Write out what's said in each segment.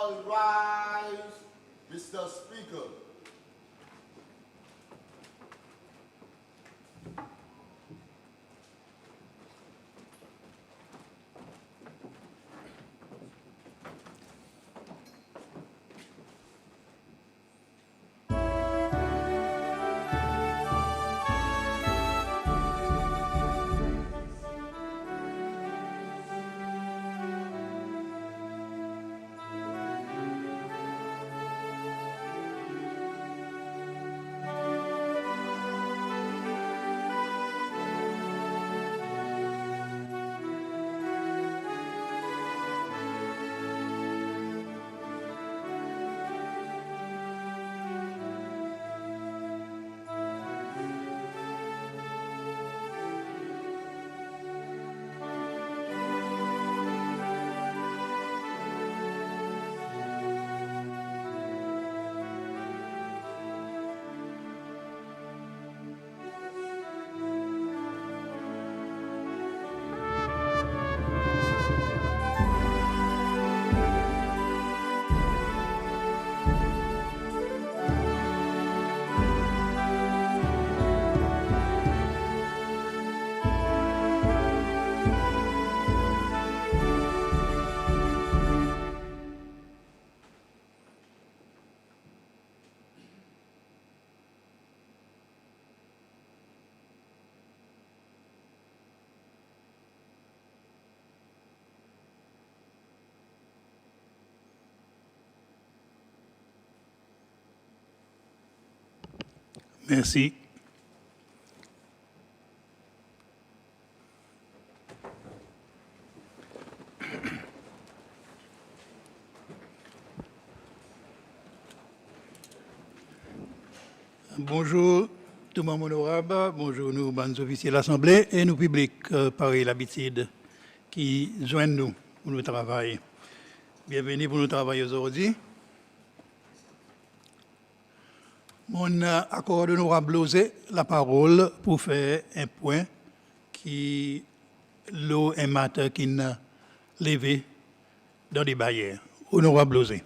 all rise, Mr. Speaker. Merci. Bonjour tout le monde honorable, bonjour nous, bonnes officiers de l'Assemblée et nous publics, par l'habitude, qui joignent nous pour nous travailler. Bienvenue pour nous travailler aujourd'hui. Mon accord honorable Losé, la parole pour faire un point qui l'eau un matin qui n'a levé dans des barrières. Honorable Losé.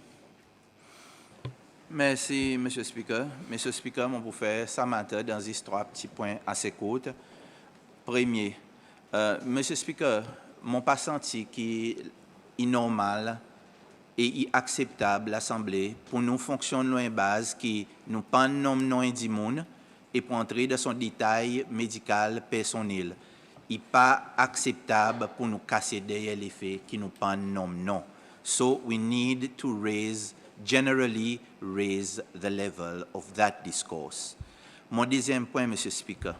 Merci, M. le Speaker. Monsieur le Speaker, on vous faire ça matin dans ces trois petits points assez courts. Premier, Monsieur le Speaker, mon pas senti qui est normal et acceptable l'Assemblée pour nous fonctionner en base qui nous pas nom monde et pour entrer dans son détail médical personnel. Il n'est pas acceptable pour nous casser derrière les faits qui nous pas nom non. So we need to generally raise the level of that discourse. Mon deuxième point, Monsieur le Speaker.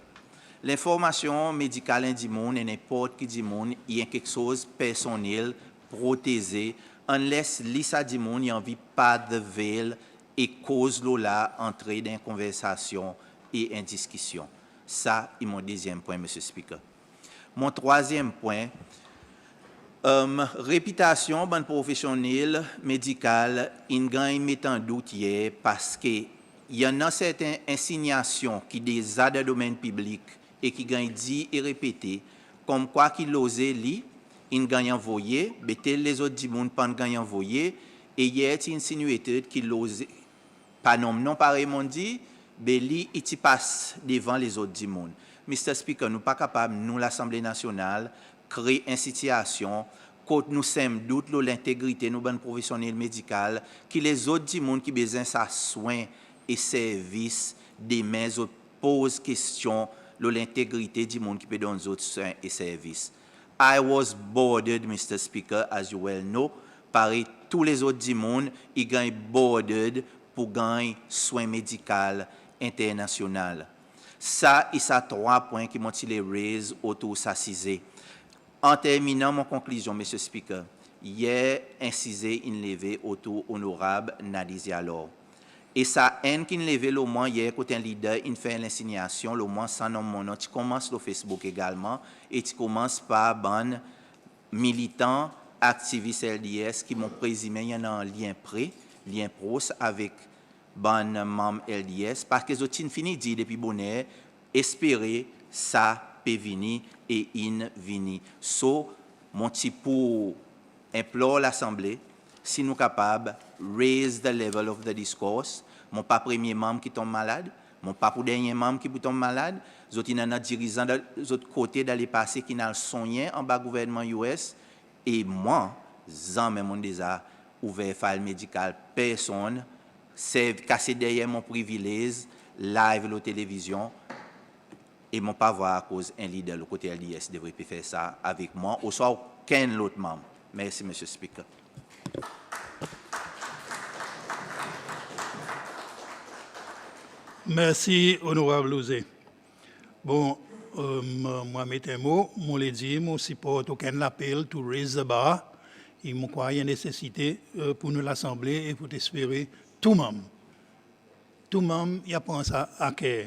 L'information médicale du monde et n'importe qui du monde, il y a quelque chose de personnel, protégé, unless Lisa du monde n'y envie pas de veille et cause là entrer dans une conversation et une discussion. Ça, c'est mon deuxième point, Monsieur le Speaker. Mon troisième point, réputation ban professionnel médical in gagne met en doute hier parce que il y en a certaines insignations qui des dans le domaine public et qui gagne dit et répété comme quoi qu'il osait li in gagne envoyé betel les autres du monde pas gagne envoyé et hier il insinué qu'il osait pas non pareillement dit beli il passe devant les autres du monde. Mr. Speaker, nous pas capable nous l'Assemblée nationale créer une situation quand nous sommes doute l'intégrité nous bonnes professionnels médicales qui les autres du monde qui besoin ça soins et services des mains pose question l'intégrité du monde qui peut donner autres soins et services. I was boarded, Mr. Speaker, as you well know, par tous les autres du monde, ils gagnent boarded pour gagner soins médicaux internationaux. Ça, il y a 3 points qui m'ont les raise autour de ça. En terminant mon conclusion, M. Speaker, hier, incisé une levée autour honorable Nadizia Lor. Et ça, un qui levé le moins hier, côté un leader, il fait l'insignation, le moins sans nom mon nom. Tu commences sur Facebook également et tu commences par ban militant, activiste LDS qui m'ont présumé, il y en a un lien près, lien pros avec ban membre LDS parce que j'ai fini dit depuis bonheur, espérer ça peut venir et in venir. So, mon petit pour implore l'Assemblée si nous sommes capables de raise the level of the discourse, mon pas premier membre qui tombe malade, mon pas pour dernier membre qui tombe malade, zoti nan dirigeant de l'autre côté d'aller passer qui n'a soigné en bas gouvernement US et moi, zan même on déjà ouvert file médical personne, c'est cassé derrière mon privilège, live la télévision et mon pas voir à cause un leader le côté LDS devrait faire ça avec moi ou soit aucun autre membre. Merci monsieur Speaker. Merci, honorable Ouzé. Bon, moi, mettez un mot, moi, l'ai dit, moi, support aucun appel to raise the bar. Il me croit qu'il y a une nécessité pour nous l'Assemblée et pour espérer tout le monde. Tout le monde, il y a pensé à cœur.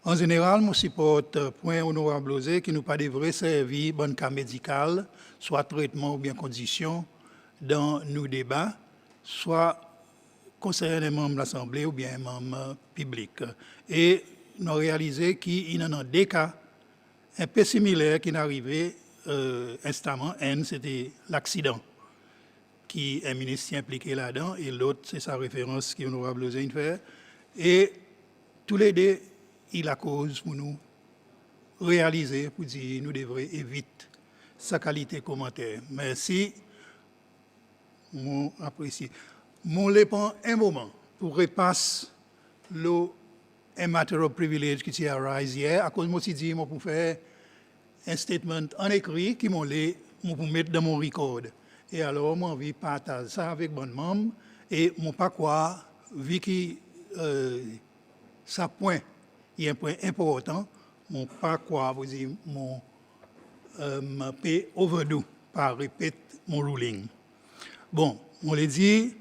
En général, moi, support point honorable Ouzé qui nous pas devrait servir bon cas médical, soit traitement ou bien condition dans nos débats, soit concernant les membres de l'Assemblée ou bien les membres publics. Et nous avons réalisé qu'il y en a des cas un peu similaires qui sont arrivés instamment. Un, c'était l'accident qui est un ministre impliqué là-dedans et l'autre, c'est sa référence qui honorable besoin de faire. Et tous les deux, il a cause pour nous réaliser, pour dire nous devrions éviter sa qualité commentaire. Merci, mon apprécié. Mon les prend un moment pour repasser un matter of privilege qui s'est arise hier, à cause de moi, dit, moi, pour faire un statement en écrit qui m'ont pour mettre dans mon record. Et alors, moi, envie de partager ça avec bon membre et mon pas quoi, vu que ça point, il y a un point important, mon pas quoi, vous dire, mon pay overdo, par répète mon ruling. Bon, on l'a dit,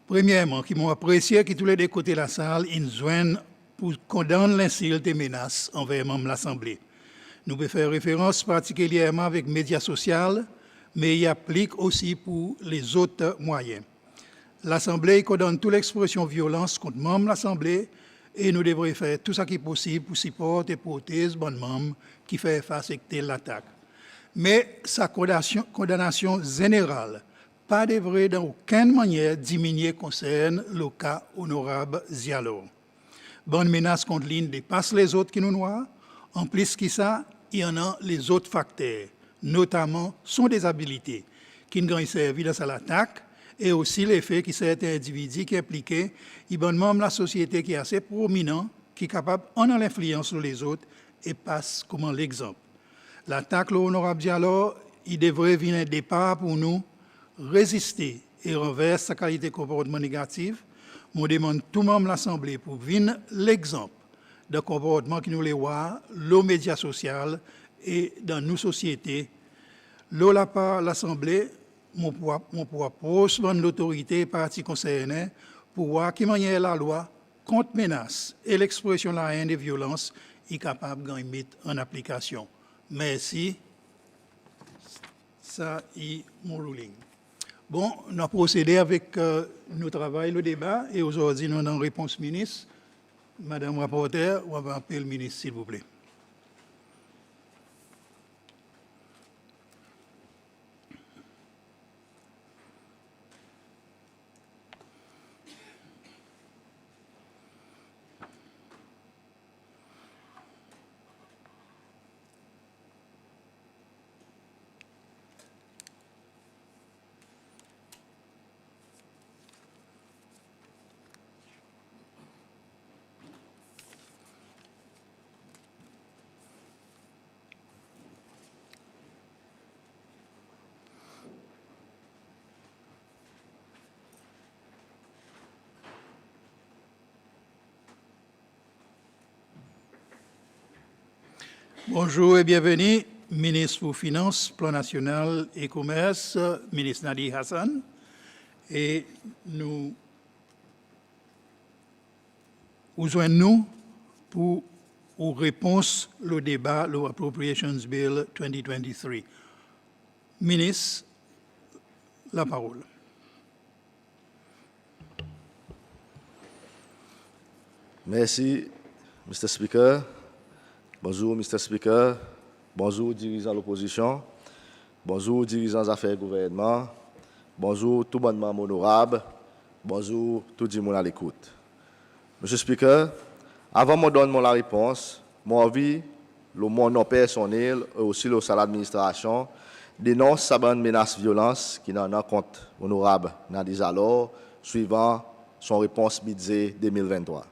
premièrement, qui m'ont apprécié que tous les deux côtés de la salle, ils joignent pour condamner l'insulte et menaces envers membres de l'Assemblée. Nous pouvons faire référence particulièrement avec les médias sociaux, mais il applique aussi pour les autres moyens. L'Assemblée condamne toute l'expression de violence contre membres de l'Assemblée et nous devrions faire tout ce qui est possible pour supporter et protéger bon membres qui font face à telle attaque. Mais sa condamnation générale pas devrait d'aucune manière diminuer concerne le cas honorable Zialo. Bonne menace contre l'île dépasse les autres qui nous noient. En plus que ça, il y en a les autres facteurs, notamment son déshabilité, qui nous ont servi dans cette attaque, et aussi l'effet que certains individus qui impliqués, ils sont membres de la société qui est assez prominent, qui est capable d'en l'influence sur les autres et passe comme l'exemple. L'attaque, l'honorable Diallo, il devrait venir un départ pour nous résister et renverser sa qualité de comportement négatif. Je demande tout le monde de l'Assemblée pour venir l'exemple de comportement qui nous les voit, les médias sociaux et dans nos sociétés. L'Assemblée, mon pouvoir pose l'autorité et partie concernée pour voir qui manière la loi contre menace et l'expression de la haine et violence est capable de mettre en application. Merci. Ça est mon ruling. Bon, on a procédé avec nos travail, le débat, et aujourd'hui, nous avons une réponse ministre. Madame la rapporteure, on va appeler le ministre, s'il vous plaît. Bonjour et bienvenue, ministre pour Finances, Plan National et Commerce, ministre Nadi Hassan. Et nous joignons pour une réponse au débat, le Appropriations Bill 2023. Ministre, la parole. Merci, Mr. Speaker. Bonjour, Mr. Speaker. Bonjour, dirigeants de l'opposition. Bonjour, dirigeants des affaires et gouvernement. bonjour tout le monde honorable, bonjour tout le monde à l'écoute. Monsieur le Speaker, avant de donner la réponse, moi envie, mon nom personnel et aussi le salle d'administration dénonce sa bonne menace violence qui n'en a compte honorable Nadi Zalor suivant son réponse budget 2023.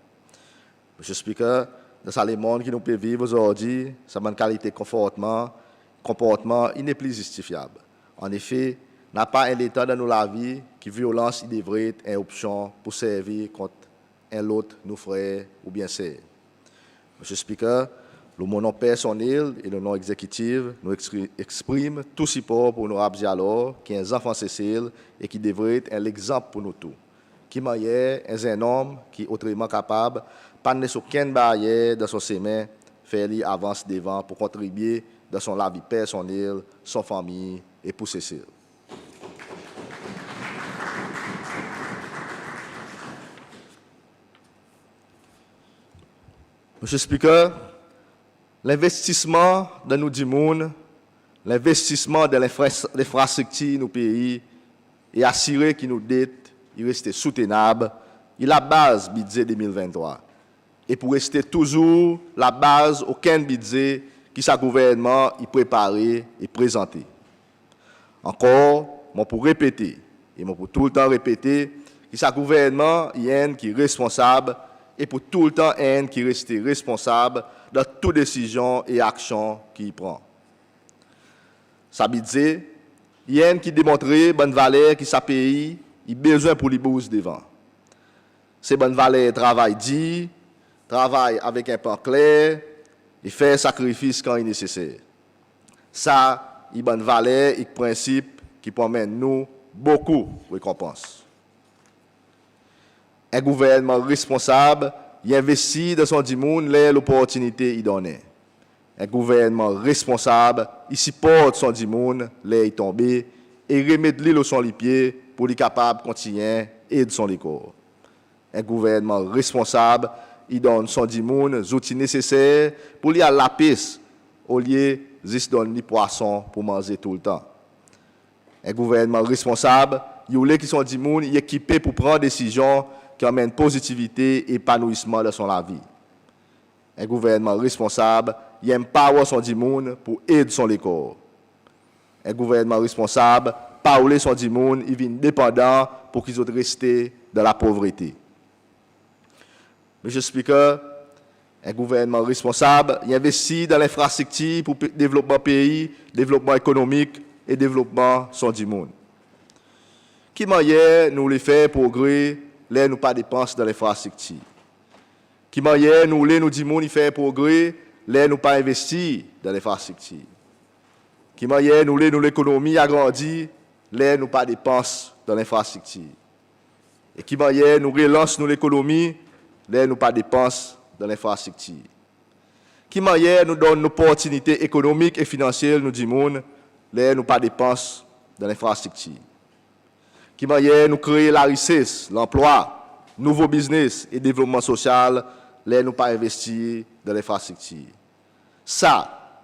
Monsieur le Speaker, dans le monde qui nous peut vivre aujourd'hui, sa bonne qualité de comportement, il n'est plus justifiable. En effet, n'a pas un état dans la vie qui violence il devrait être une option pour servir contre un autre, nos frères ou bien sœurs. Monsieur le Speaker, le nom personnel et le nom exécutif nous expriment tout support pour l'honorable Zalor, qui est un enfant Cécile et qui devrait être un exemple pour nous tous. Qui est un homme qui est autrement capable, pas de aucune barrière dans son chemin, faire lui avance devant pour contribuer dans son la vie personnelle, son famille et pour Cécile. Monsieur le Speaker, l'investissement dans nos dimoun, l'investissement dans l'infrastructure de nos pays et assurer que nos dettes restent soutenables, il est la base du budget 2023. Et pour rester toujours la base, aucun budget qui sa gouvernement y préparé et présenté. Encore, moi pour répéter, et moi pour tout le temps répéter, que sa gouvernement y est qui est responsable et pour tout le temps un qui reste responsable de toute décision et action qu'il prend. Ça veut dire, il y a un qui démontre bonne valeur qui sa pays, il a besoin pour les bouger devant. C'est bonne valeur travail dit, travail avec un plan clair et faire sacrifice quand il est nécessaire. Ça, il y a bonne valeur et principe qui promène nous beaucoup de récompenses. Un gouvernement responsable, il investit dans son dimoun, l'opportunité il donne. Un gouvernement responsable, il supporte son dimoun, il tombe, et remet l'île sur les pieds pour être capable de continuer et de son corps. Un gouvernement responsable, il donne son dimoun les outils nécessaires pour lui à la piste, au lieu de juste donner des poissons pour manger tout le temps. Un gouvernement responsable, il voulait que son dimoun est équipé pour prendre des décisions qui amène positivité et épanouissement dans son la vie. Un gouvernement responsable, il empower son dimoun pour aider son corps. Un gouvernement responsable, parler son dimoun, il vient dépendant pour qu'ils restent dans la pauvreté. Monsieur le Speaker, un gouvernement responsable, il investit dans l'infrastructure pour le développement du pays, développement économique et développement son dimoun. Qui manière nous les fait progrès là nous pas dépenses dans l'infrastructure. Qui manière nous les nous disons nous faire progrès, là nous pas investir dans l'infrastructure. Qui manière nous l'économie agrandie, là nous pas dépenses dans l'infrastructure. Et qui manière nous relance nous l'économie, là nous pas dépenses dans l'infrastructure. Qui manière nous donne une opportunité économique et financière nous disons là nous pas dépenses dans l'infrastructure. Qui manière nous créer la richesse, l'emploi, nouveau business et développement social, là nous pas investir dans l'infrastructure. Ça,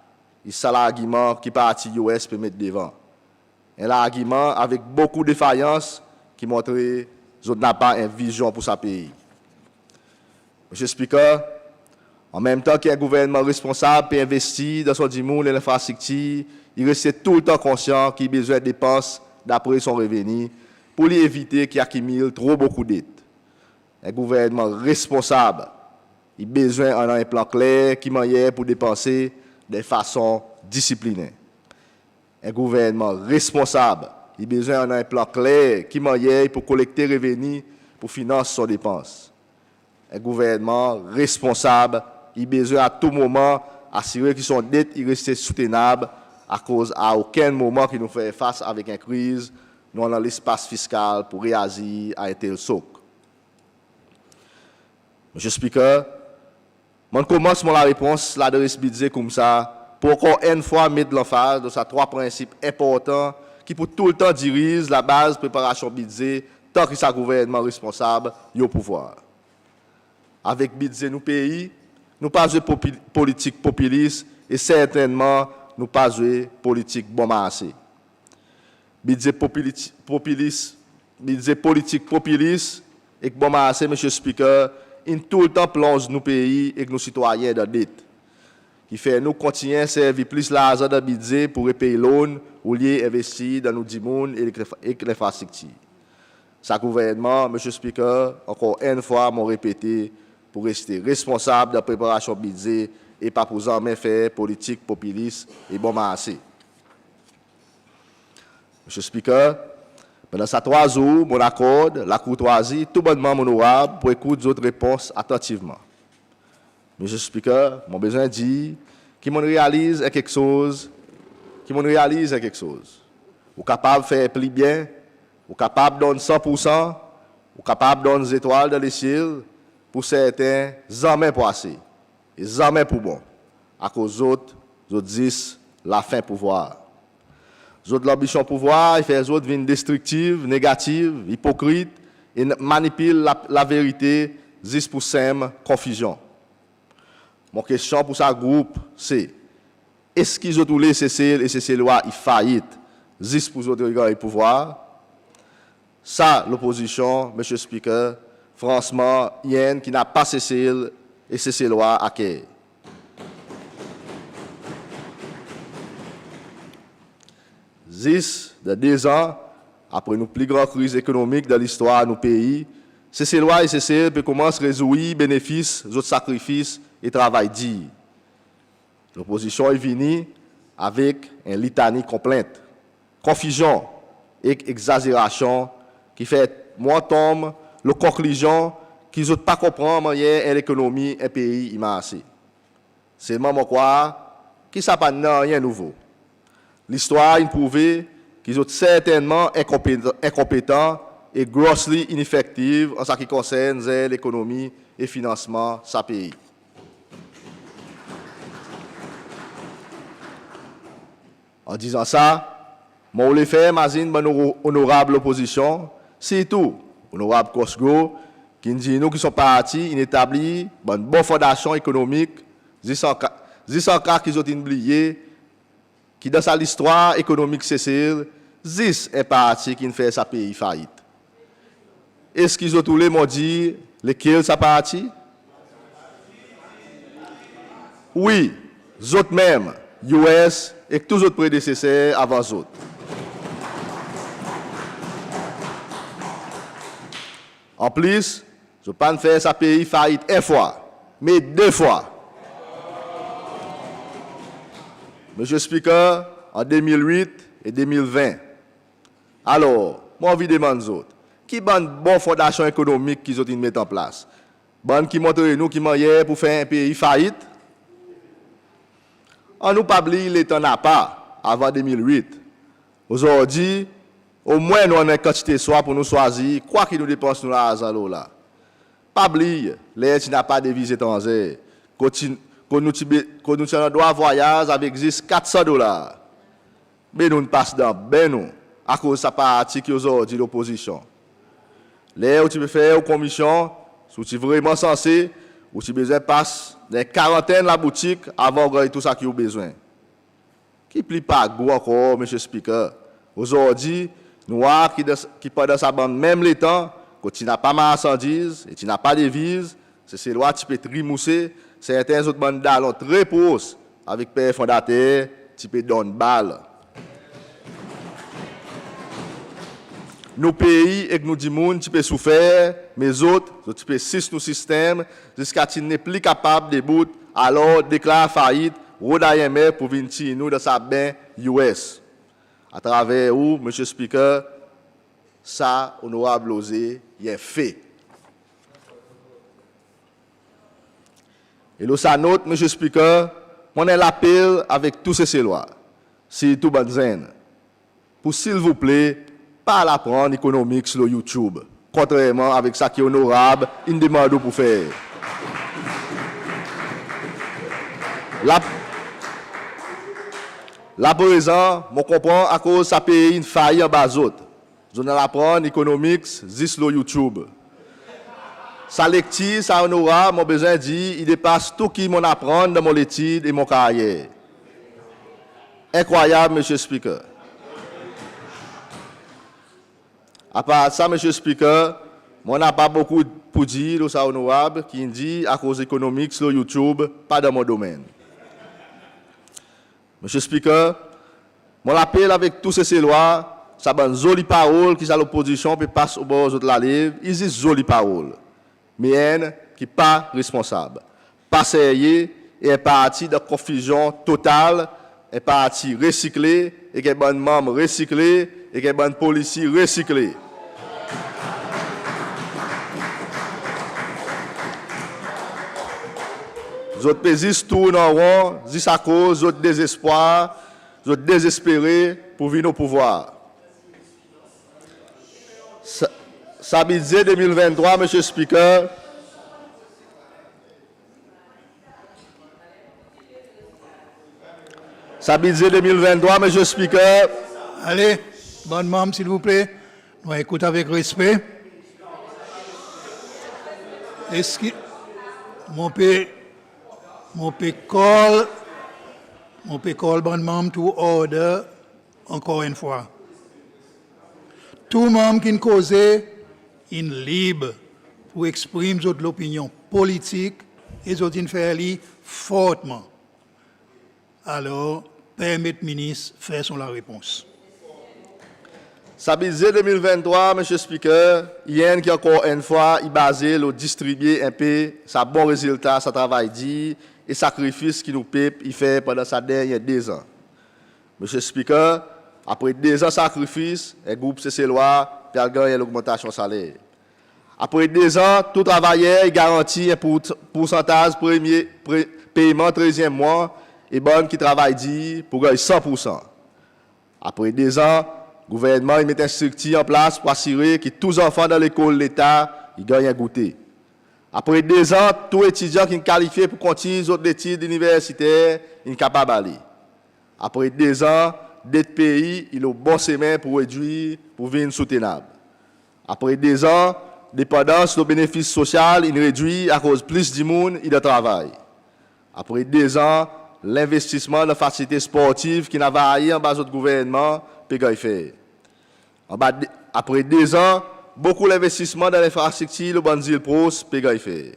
c'est l'argument qui parti US peut mettre devant. Un argument avec beaucoup de défaillances qui montre que nous n'avons pas une vision pour ce pays. Monsieur le Speaker, en même temps qu'un gouvernement responsable peut investir dans son dimoun et l'infrastructure, il reste tout le temps conscient qu'il a besoin de dépenses d'après son revenu pour lui éviter qu'il accumule trop beaucoup de dettes. Un gouvernement responsable, il a besoin d'un plan clair qui manière pour dépenser de façon disciplinée. Un gouvernement responsable, il a besoin d'un plan clair qui manière pour collecter revenus pour financer son dépense. Un gouvernement responsable, il a besoin à tout moment assurer que son dette reste soutenable à cause à aucun moment qu'il nous fait face avec une crise nous dans l'espace fiscal pour réagir à un tel choc. Monsieur le Speaker, je commence la réponse, l'adresse budget comme ça, pour encore une fois mettre l'emphase de ces trois principes importants qui pour tout le temps dirigent la base de préparation budget tant que sa gouvernement responsable est au pouvoir. Avec budget nous pays, nous pas jouer politique populiste et certainement nous pas jouer politique bon marché. budget politique populiste, et que bon, monsieur Speaker, il tout le temps plonge nos pays et nos citoyens dans la dette. Qui fait nous continuer à servir plus l'argent de budget pour repayer l'ONU ou lier investir dans nos dimounes et l'infrastructure. Sa gouvernement, monsieur Speaker, encore une fois, m'ont répété pour rester responsable de la préparation budget et pas pour en faire politique populiste et bon marché. Monsieur Speaker, pendant ces 3 jours, mon accord, la courtoisie, tout bonnement honorable pour écouter d'autres réponses attentivement. Monsieur Speaker, mon besoin dit qu'il m'en réalise quelque chose, Ou capable de faire plus bien, ou capable de donner 100%, ou capable de donner des étoiles dans les ciels, pour certains, jamais pour assez, et jamais pour bon. À cause d'autres, autres disent la fin pouvoir. Les autres l'ambition pouvoir, ils font les autres venir destructives, négatives, hypocrites, et manipulent la vérité, juste pour sème confusion. Mon question pour ce groupe, c'est est-ce qu'ils ont tous les CCL et CCLOA ils faillite, juste pour les autres regarder le pouvoir? Ça, l'opposition, M. Speaker, franchement, il y a un qui n'a pas CCL et CCLOA à quai. De 2 ans, après une plus grande crise économique dans l'histoire de nos pays, CCLOA et CCL peuvent commencer à résoudre bénéfices, autres sacrifices et travail dit. L'opposition est venue avec un litanie complainte, confusion et exagération qui fait moi tombe la conclusion qu'ils n'ont pas comprendre l'économie un pays immense. C'est le moment quoi qui ça pas rien nouveau. L'histoire a prouvé qu'ils sont certainement incompétents et grossly ineffectifs en ce qui concerne l'économie et le financement de ce pays. En disant ça, mon le fait, imagine mon honorable opposition, c'est tout. Honorable Cosgo, qui dit nous qui sommes partis, inétablis, une bonne fondation économique, 10 cas qu'ils ont oublié, qui dans l'histoire économique CCL, 10 un parti qui ne fait sa pays faillite. Est-ce qu'ils ont tous les mots dit, lesquels sa parti? Oui, les autres même, US et tous les autres prédécesseurs avant eux autres. En plus, je ne pas faire sa pays faillite 1 fois, mais 2 fois. Monsieur Speaker, en 2008 et 2020. Alors, moi, je demande aux autres, qui est une bonne fondation économique qu'ils ont mis en place? Bonne qui montre nous qui manière pour faire un pays faillite? On nous pas oublier les temps n'a pas avant 2008. Aujourd'hui, au moins nous avons une quantité soit pour nous choisir quoi qu'il nous dépense nous l'argent là. Pas oublier, les qui n'a pas de devise étrangère. Quand nous avons droit voyage avec juste $400. Mais nous ne passons dans ben nous à cause de sa partie qui aujourd'hui l'opposition. Là où tu peux faire aux commissions, si tu es vraiment censé, ou tu besoin passe des quarantaines la boutique avant de tout ça qui a besoin. Qui plie pas goût encore, M. Speaker. Aujourd'hui, nous qui pendant sa bande même les temps, quand tu n'as pas marchandises et tu n'as pas de devise, c'est loi tu peux trimousser, certains autres bandes d'allons très pauvres avec père fondateur, tu peux donner balle. Nos pays et nous disons tu peux souffrir, mais autres, tu peux six nos systèmes jusqu'à ce que tu n'es plus capable de bout, alors déclare faillite, Rodayemer pour venir nous dans sa bain US. À travers où, M. Speaker, ça, honorable Osé, il est fait. Et là, ça note, M. Speaker, on a l'appel avec tous ces lois, c'est tout bonne pour s'il vous plaît, pas la prendre économique sur YouTube, contrairement avec ça qui est honorable, il demande pour faire. Là, par exemple, je comprends à cause de ça pays une faille en bas d'autres. Je ne la prendre économique juste sur YouTube. Sa lecture, ça honorable, mon besoin dit, il dépasse tout qui m'en apprend dans mon étude et mon carrière. Incroyable, M. Speaker. À part ça, Monsieur le Speaker, moi n'a pas beaucoup pour dire, au honorable, qui dit à cause économique sur YouTube, pas dans mon domaine. Monsieur le Speaker, mon appel avec tous ces lois, ça bonne jolie parole qui à l'opposition puis passe au bord de la livre, ils disent jolie parole. Mais qui pas responsable. Pas sérieux et un parti de confusion totale, un parti recyclé et qui est bon membre recyclé et qui est bon policier recyclé. Les autres pays tournent en rond, disent à cause, les autres désespoir, les autres désespérés pour venir au pouvoir. Ça budget 2023, Monsieur le Speaker, ça budget 2023, Monsieur le Speaker. Allez, bonne membre, s'il vous plaît. Nous écoutons avec respect. Est-ce que mon call bonne membre to order encore une fois. Tout membre qui cause est libre pour exprimer l'opinion politique et faire fortement. Alors, permettez ministre faire son la réponse. Ça budget 2023, Monsieur le Speaker, hier qui encore une fois, il basé le distribuer un peu sa bon résultat, sa travail dit et sacrifice qui nous paie, il fait pendant sa dernière 2 ans. Monsieur le Speaker, après 2 ans de sacrifice, le groupe CC-Loi a gagné l'augmentation salaire. Après 2 ans, tout travailleur garantit un pourcentage premier paiement 13e mois et bonne qui travaille dit pour gagner 100%. Après 2 ans, le gouvernement met un structure en place pour assurer que tous les enfants dans l'école de l'État gagnent un goûter. Après 2 ans, tout étudiant qui est qualifié pour continuer les autres études universitaires est capable d'aller. Après 2 ans, d'être pays, il a un bon chemin pour réduire, pour venir soutenable. Après 2 ans, dépendance de bénéfices sociaux, il réduit à cause plus de monde et de travail. Après 2 ans, l'investissement dans la facilité sportive qui n'a pas en bas du gouvernement, peut faire. Après 2 ans, beaucoup d'investissements dans l'infrastructure, le Banzil Pros, peut faire.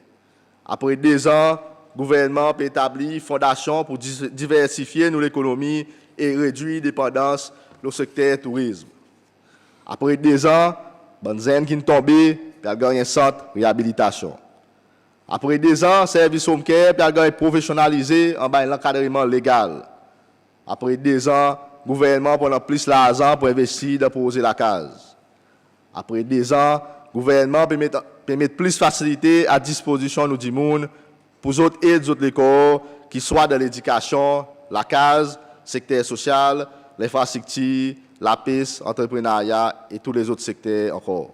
Après 2 ans, le gouvernement peut établir une fondation pour diversifier l'économie et réduire la dépendance du secteur tourisme. Après 2 ans, Banzen qui est tombé, peut gagner un centre de réhabilitation. Après 2 ans, le service home care peut gagner professionnalisé en bas l'encadrement légal. Après 2 ans, le gouvernement prend plus d'argent pour investir dans poser la case. Après 2 ans, le gouvernement peut mettre plus de facilités à disposition de du monde pour les autres aides de l'école, qui soient dans l'éducation, la case, le secteur social, l'infrastructure, la piste, l'entrepreneuriat et tous les autres secteurs encore.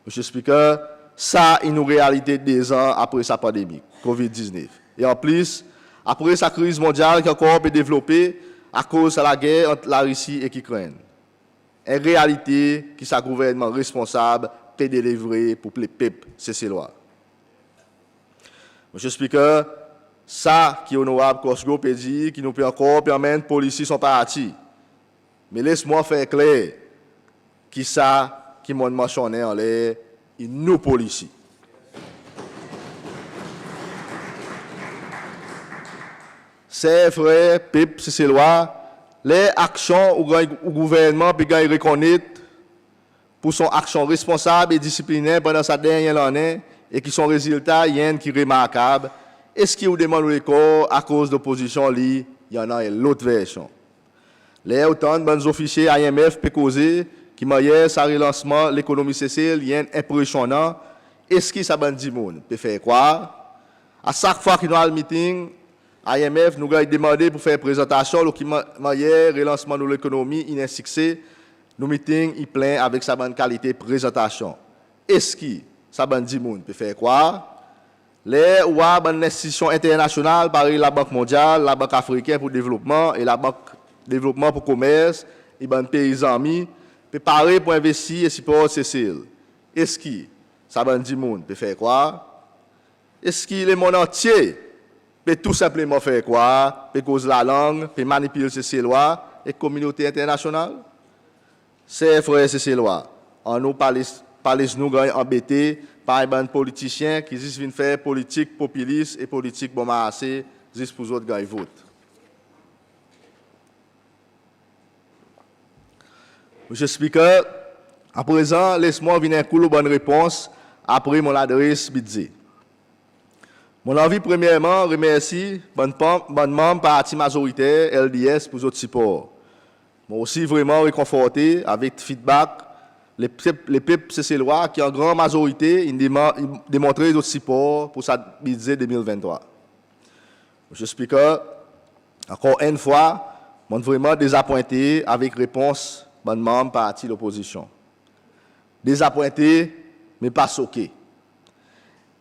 Monsieur le Speaker, ça est une réalité 2 ans après sa pandémie, COVID-19. Et en plus, après sa crise mondiale qui a encore pu développer à cause de la guerre entre la Russie et l'Ukraine. Une réalité qui est gouvernement responsable peut délivrer pour les peuples, c'est ces lois. Monsieur le Speaker, ça qui est honorable Cosgo peut dire qui nous peut encore permettre que les policiers sont partis. Mais laisse-moi faire clair qui ça qui m'a mentionné en l'air, nous policiers. C'est vrai, peuple, c'est ces lois. Les actions où le gouvernement peut reconnaître pour son action responsable et disciplinaire pendant sa dernière année et qui sont résultats qui remarquables. Est-ce qu'il vous demande l'école à cause de l'opposition, il y en a l'autre version. Les autant de bons officiers IMF peuvent causer qui hier sa relancement l'économie sociale y est impressionnant. Est-ce que ça ban du monde peut faire quoi? À chaque fois qu'il y a un meeting, IMF nous a demandé pour faire une présentation, le qui hier relancement de l'économie il est un succès. Nos meetings il plein avec sa bonne qualité de présentation. Est-ce que ça ban du monde peut faire quoi? Les ou bonne institution internationale, par la Banque mondiale, la Banque africaine pour le développement et la Banque développement pour le commerce, et les pays amis, préparer pour investir et support Cécile. Est-ce que ça va dire monde peut faire quoi? Est-ce que le monde entier peut tout simplement faire quoi? Peut cause la langue, peut manipuler ces lois et la communauté internationale? C'est frère ces lois. en nous parler nous embêtés par un politicien qui juste viennent faire politique populiste et politique bon assez juste pour autres gars vote. Monsieur le Speaker, à présent, laisse-moi venir un coup de bonne réponse après mon adresse budget. Mon envie, premièrement, remercie bonne membre parti majoritaire LDS pour votre support. Moi aussi, vraiment réconforté avec feedback, les peuples CCLOA qui, en grande majorité, ils démontré votre support pour sa budget 2023. Monsieur le Speaker, encore une fois, je suis vraiment désappointé avec réponse bonne membre parti de l'opposition. Désappointé, mais pas choqué.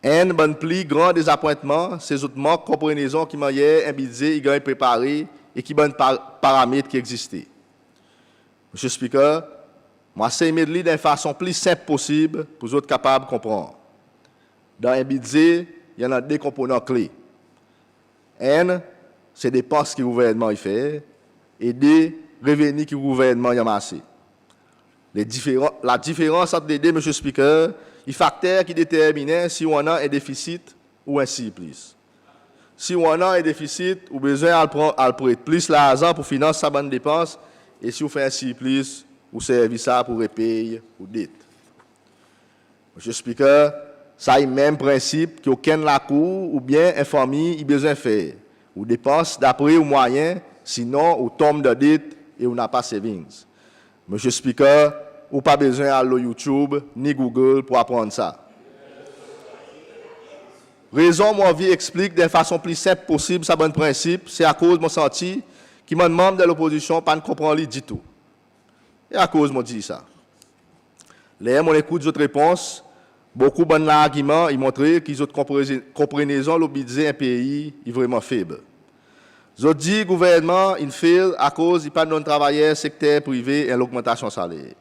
Un bon plus grand désappointement, c'est autres manques de compréhension qui m'ont un budget qui est préparé et qui bon paramètres qui existaient. Monsieur le Speaker, moi, c'est de lire d'une façon plus simple possible pour être capable de comprendre. Dans un budget, il y en a deux composants clés. Un, c'est des dépenses que le gouvernement fait, et deux, revenus que le gouvernement a amassé. La différence entre les deux, Monsieur le Speaker, il y a un facteur qui détermine si on a un déficit ou un surplus. Si on a un déficit, on a besoin de prêter plus l'argent pour financer sa bonne dépense, et si on fait un surplus, ou servir ça pour repayer ou dette. Monsieur le Speaker, ça est le même principe qu'aucun la cour ou bien une famille a besoin de faire. Ou dépense d'après ou moyen, sinon on tombe de dette et on n'a pas savings. Monsieur le Speaker, ou pas besoin d'aller YouTube ni Google pour apprendre ça. Raison, mon vie explique de façon plus simple possible ce bon principe, c'est à cause de mon senti qui m'a membre de l'opposition pas ne comprend du tout. Et à cause, moi, dit ça. Là, on écoute d'autres réponses. Beaucoup de bons arguments, ils montrent qu'ils ont compréhension le budget d'un pays est vraiment faible. Ils ont dit que le gouvernement, il fait à cause il pas de travailleurs secteur privé et l'augmentation salaire.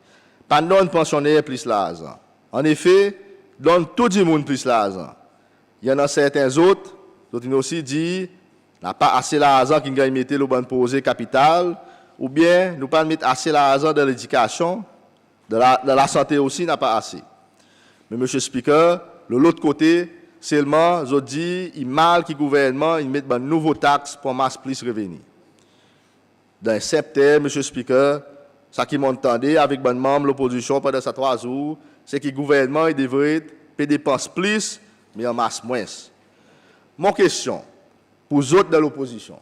Pas de pensionnaires plus l'argent. En effet, donne tout le monde plus l'argent. Il y en a certains autres, ils ont aussi dit, n'a pas assez l'argent qui gagne mettre le bon posé capital. Ou bien, nous ne pas mettre assez l'argent dans l'éducation, de la santé aussi, n'a pas assez. Mais, M. le Speaker, de l'autre côté, seulement, je dis, il mal que le gouvernement il met de nouveaux taxes pour masse plus revenus. Dans un septembre, M. le Speaker, ce qui m'a entendu avec bon membre de l'opposition pendant ces 3 jours, c'est que le gouvernement il devrait payer des dépenses plus, mais en masse moins. Mon question, pour les autres de l'opposition,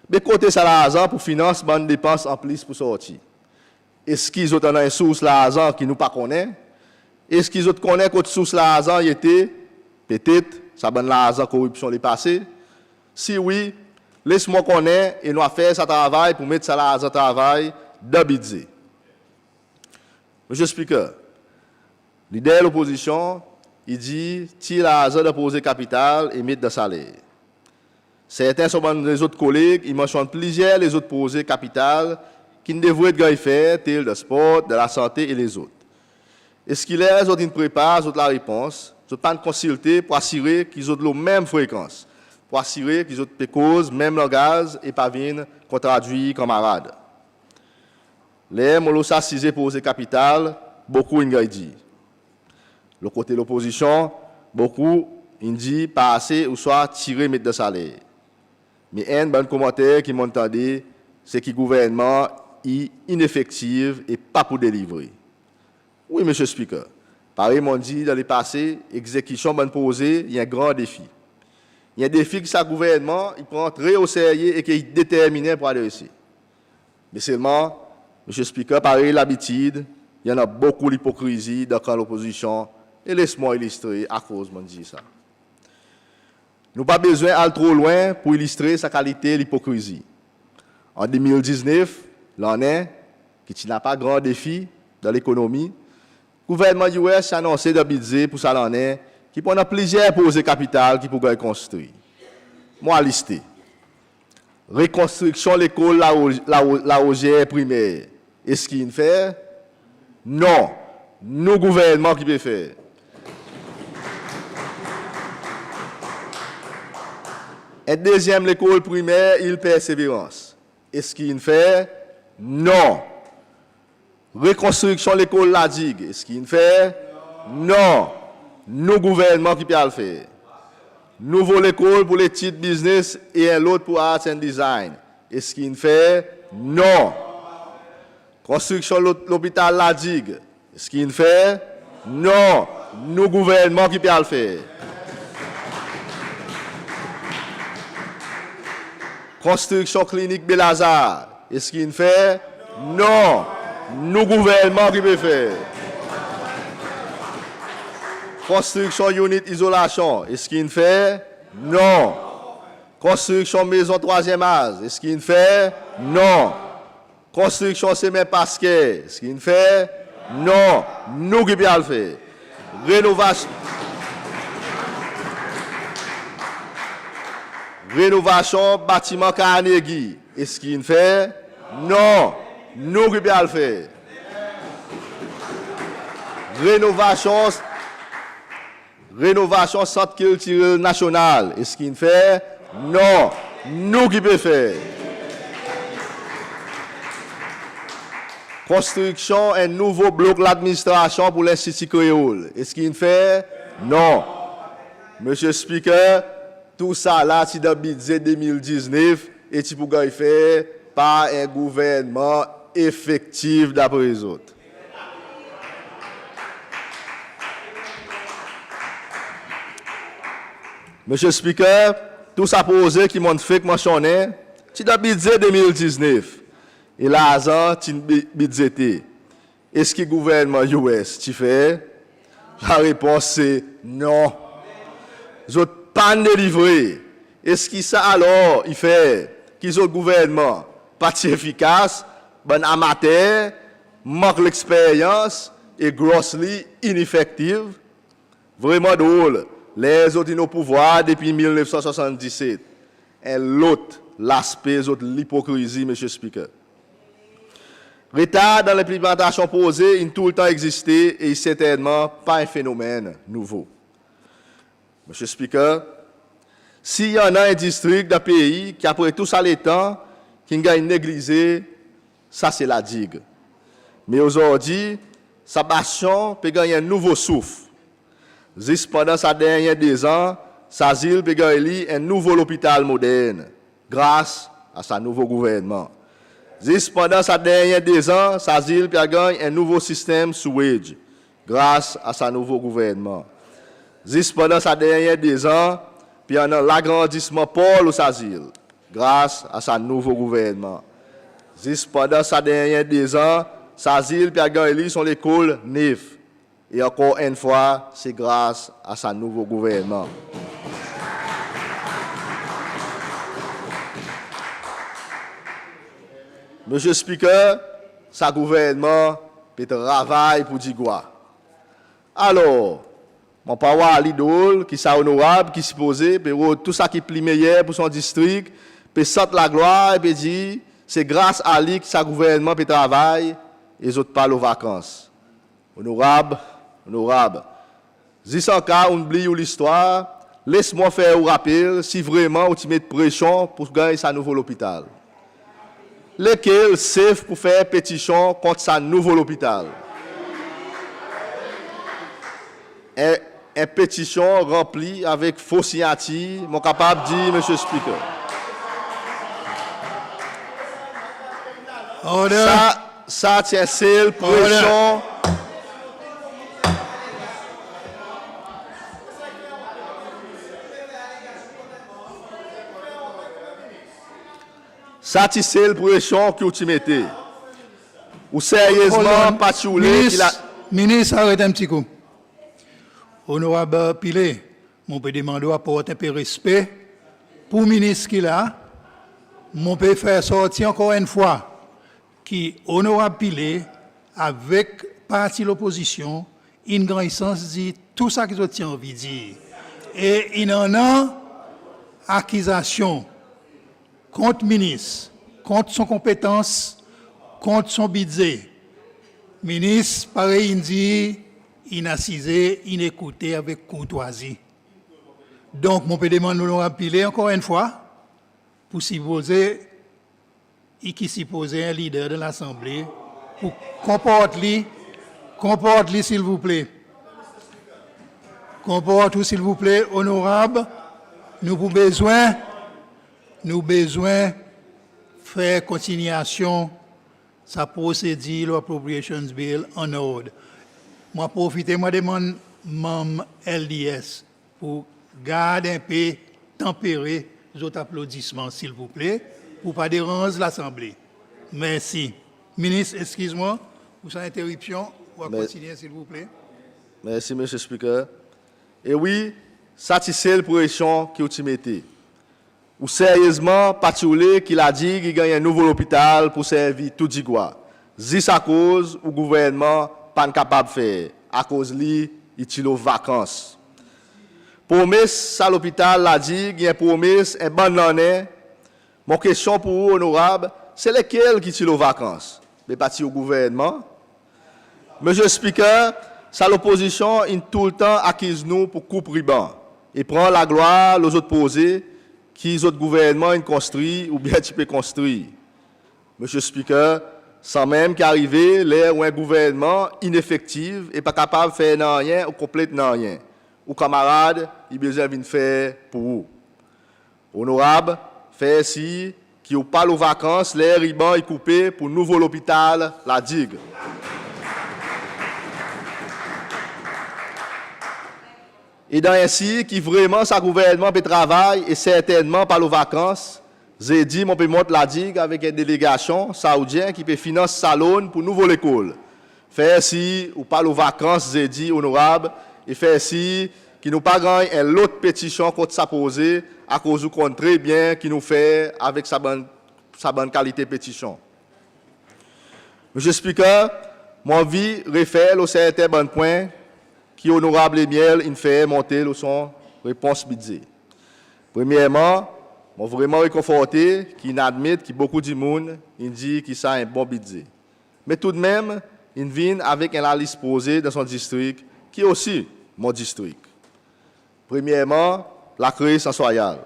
mais côté ça l'argent pour financer bonne dépenses en plus pour sortir. Est-ce qu'ils ont une source l'argent qui nous pas connaît? Est-ce qu'ils ont connaît que source l'argent était peut-être ça bonne l'argent corruption les passé? Si oui, laisse-moi connaître et nous faire ça travail pour mettre ça l'argent travail dans budget. Monsieur le Speaker, leader de l'opposition, il dit tire l'argent de poser capital et mettre dans salaire. Certains sont les autres collègues, ils mentionnent plusieurs les autres posés capital qui ne devraient être faire, tels le sport, de la santé et les autres. Est-ce qu'ils les autres préparent la réponse, ils ne pas consulter pour assurer qu'ils ont la même fréquence, pour assurer qu'ils ont des causes, même langage et pas venir qu'on traduit camarades. Les molosa cisé posé capital, beaucoup ils dit. Le côté de l'opposition, beaucoup ils dit pas assez ou soit tirer mettre de salaire. Mais un bon commentaire qui m'a entendu, c'est que le gouvernement est ineffectif et pas pour délivrer. Oui, M. le Speaker. Pareil, m'ont dit dans le passé, exécution bonne posée, il y a un grand défi. Il y a un défi que ce gouvernement il prend très au sérieux et qu'il est déterminé pour aller réussir. Mais seulement, M. le Speaker, pareil, l'habitude, il y en a beaucoup d'hypocrisie dans l'opposition. Et laisse-moi illustrer à cause, m'ont dit ça. Nous n'avons pas besoin d'aller trop loin pour illustrer sa qualité de l'hypocrisie. En 2019, l'année qui n'a pas grand défi dans l'économie, le gouvernement US a annoncé de budget pour ça l'année qui prend plusieurs posés capital qui pourraient construire. Moi, lister. Reconstruction de l'école la OGR primaire. Est-ce qu'il fait? Non. Nous, gouvernement, qui peut faire. Et deuxième, l'école primaire, il persévérance. Est-ce qu'il fait? Non. Reconstruction de l'école la digue. Est-ce qu'il fait? Non. Nous, gouvernement, qui peut le faire. Nouveau l'école pour les petites business et un autre pour arts and design. Est-ce qu'il fait? Non. Construction de l'hôpital la digue. Est-ce qu'il fait? Non. Nous, gouvernement, qui peut le faire. Construction clinique Belazar. Est-ce qu'il fait? Non. Nous, gouvernement, qui peut faire. Construction unit isolation. Est-ce qu'il fait? Non. Construction maison troisième âge. Est-ce qu'il fait? Non. Construction semaine pasquet. Est-ce qu'il fait? Non. Nous, qui peut le faire. Rénovation. Rénovation bâtiment Carnegie. Est-ce qu'il fait? Non. Nous qui pouvons le faire. Rénovation centre culturel national. Est-ce qu'il fait? Non. Nous qui pouvons faire. Construction un nouveau bloc l'administration pour l'Institut créole. Est-ce qu'il fait? Non. Monsieur Speaker, tout ça là, c'est dans le budget 2019 et tu peux faire par un gouvernement effectif d'après les autres. Monsieur Speaker, tout ça posé qui m'ont fait mentionner, c'est dans le budget 2019. Et l'argent, c'est budgété. Est-ce que le gouvernement US, tu fais? La réponse c'est non. Ils n'ont pas délivré. Est-ce que ça alors, il fait qu'ils ont le gouvernement pas efficace, bon amateur, manque l'expérience et grossly ineffective? Vraiment drôle. Les autres ont au pouvoir depuis 1977. Et l'autre, l'aspect de l'hypocrisie, M. Speaker. Retard dans l'implémentation posée, il a tout le temps existé et certainement pas un phénomène nouveau. Monsieur Speaker, s'il y en a un district d'un pays qui, après tout ça les temps, qui a négligé, ça c'est la digue. Mais aujourd'hui, sa passion peut gagner un nouveau souffle. Juste pendant sa dernière 2 ans, sa ville peut gagner un nouveau hôpital moderne, grâce à sa nouveau gouvernement. Juste pendant sa dernière 2 ans, sa ville peut gagner un nouveau système sewage, grâce à sa nouveau gouvernement. Juste pendant sa dernière 2 ans, puis on a l'agrandissement Paul aux asiles, grâce à sa nouveau gouvernement. Juste pendant sa dernière 2 ans, sa ville puis a gagné son école neuve. Et encore une fois, c'est grâce à sa nouveau gouvernement. Monsieur Speaker, sa gouvernement peut travailler pour Digua. Alors, mon papa l'idole, qui est honorable, qui est supposé, tout ça qui est plus meilleur pour son district, peut sortir la gloire et peut dire, c'est grâce à lui que sa gouvernement peut travailler et les autres parlent aux vacances. Honorable, honorable. Si sans cas, on oublie l'histoire, laisse-moi faire un rappel si vraiment tu mets de pression pour gagner sa nouveau hôpital. Lesquels savent pour faire pétition contre sa nouveau hôpital. Une pétition remplie avec faux signature, mon capable de dire, Monsieur Speaker. Order. Ça tient seul pression. Ça tient pression que tu mettez. Ou sérieusement, pas choulé. Ministre, arrête un petit coup. Honorable Pilé, mon peut demander à porter un peu de respect pour le ministre qui est là. Mon peut faire sortir encore une fois qui honorable Pilé avec parti de l'opposition, il a un sens dit tout ça qu'ils ont envie de dire. Et il en a accusation contre le ministre, contre son compétence, contre son budget. Le ministre, pareil, il dit, inassisé, inécouté avec courtoisie. Donc, mon peut demander l'honorable Pilé encore une fois, pour supposer, qui suppose un leader de l'Assemblée, pour comporte-lui s'il vous plaît. Comporte-vous s'il vous plaît, honorable. Nous avons besoin faire continuation sa procédure l'appropriations bill en ordre. Moi moi demande membre LDS pour garder un peu tempérer les autres applaudissements s'il vous plaît pour pas déranger l'assemblée. Merci. Ministre, excuse-moi pour cette interruption. On va continuer s'il vous plaît. Merci, M. le Speaker. Et oui, satisfait la position qui vous mettez. Ou sérieusement, patchoulé qu'il a dit qu'il gagne un nouveau hôpital pour servir tout Digwa. C'est à cause du gouvernement pas capable de faire. À cause lui, il tire aux vacances. Promesse, ça l'hôpital l'a dit, il y a une promesse, un bon année. Mon question pour vous, honorable, c'est lesquels qui tirent aux vacances? Mais pas au gouvernement. Monsieur le Speaker, ça l'opposition, il tout le temps acquise nous pour couper ruban. Et prend la gloire aux autres posés, qui les autres gouvernements ils construisent ou bien tu peux construire. Monsieur le Speaker, sans même qu'arriver l'ère où un gouvernement ineffectif et pas capable de faire rien ou complètement rien. Ou camarades, il a besoin de faire pour vous. Honorable, fait si qui ou pas aux vacances, l'air riban est coupé pour nouveau l'hôpital, la digue. Et dans ainsi, qui vraiment sa gouvernement peut travailler et certainement par les vacances, j'ai dit, mon peut monter la digue avec une délégation saoudienne qui peut financer salon pour nouveau l'école. Faire si, ou pas les vacances, j'ai dit, honorable, et faire si, qui nous pas gagne une autre pétition contre sa posée, à cause du compte très bien qui nous fait avec sa bonne qualité pétition. Monsieur le Speaker, mon vie réfère au certains bons points qui honorable et miel, il fait monter son réponse budget. Premièrement, je suis vraiment réconforté qu'il admette que beaucoup de monde dit qu'il a un bon budget. Mais tout de même, il vient avec une liste posée dans son district, qui est aussi mon district. Premièrement, la crise sensorielle.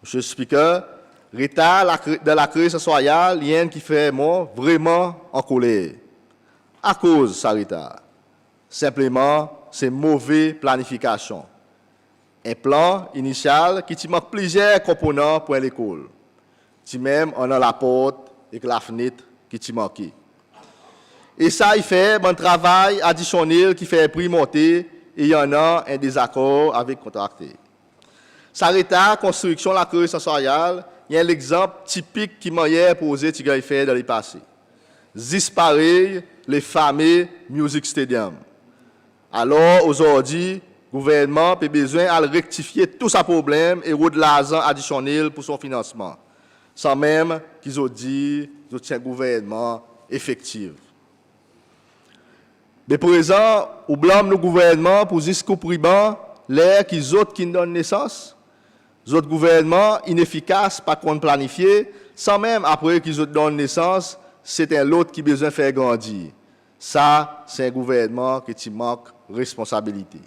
Monsieur le Speaker, l'état de la crise sensorielle, il y a un qui fait moi vraiment en colère. À cause de ça, l'état. Simplement, c'est mauvaise planification. Un plan initial qui manque plusieurs composants pour l'école. Si même on a la porte et la fenêtre qui manque. Et ça, il fait un travail additionnel qui fait prix monter et il y en a un désaccord avec le contracté. S'arrêter la construction de la crise sensorielle, il y a l'exemple typique qui m'a hier posé qui a fait dans le passé. Disparaît les fameux Music Stadium. Alors, aujourd'hui, le gouvernement a besoin de rectifier tous ces problèmes et de l'argent additionnel pour son financement, sans même qu'ils aient dit que c'est un gouvernement effectif. Mais présent, on blâme le gouvernement pour jusqu'au priban, l'air qu'ils autres qui donnent naissance, les autres gouvernements inefficaces, pas qu'on planifié, sans même après qu'ils autres donnent naissance, c'est un autre qui a besoin de faire grandir. Ça, c'est un gouvernement qui manque de responsabilité.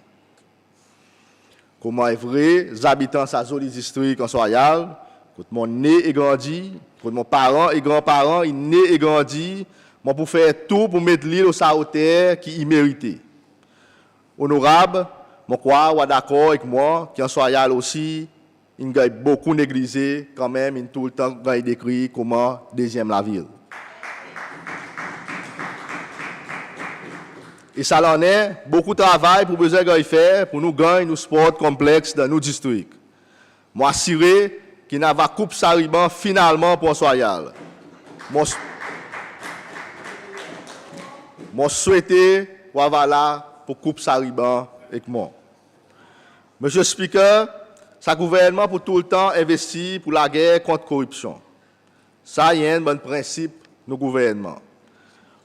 Comment est vrai, les habitants de sa zone district en Soyal, quand mon né est grandi, quand mon parent et grands-parents sont nés et grandi, moi pour faire tout pour mettre l'île au saoter qui y méritait. Honorable, je crois ou d'accord avec moi, qui en Soyal aussi, il a beaucoup négligé quand même, il tout le temps décrit comment deuxième la ville. Et ça en est, beaucoup de travail pour besoin de faire pour nous gagner nos sports complexes dans nos districts. Moi, assuré qu'il n'a pas coupé sa ruban finalement pour Soyal. Moi, souhaité pour avoir là pour couper sa ruban avec moi. Monsieur le Speaker, sa gouvernement pour tout le temps investi pour la guerre contre la corruption. Ça, il y a un bon principe de nos gouvernements.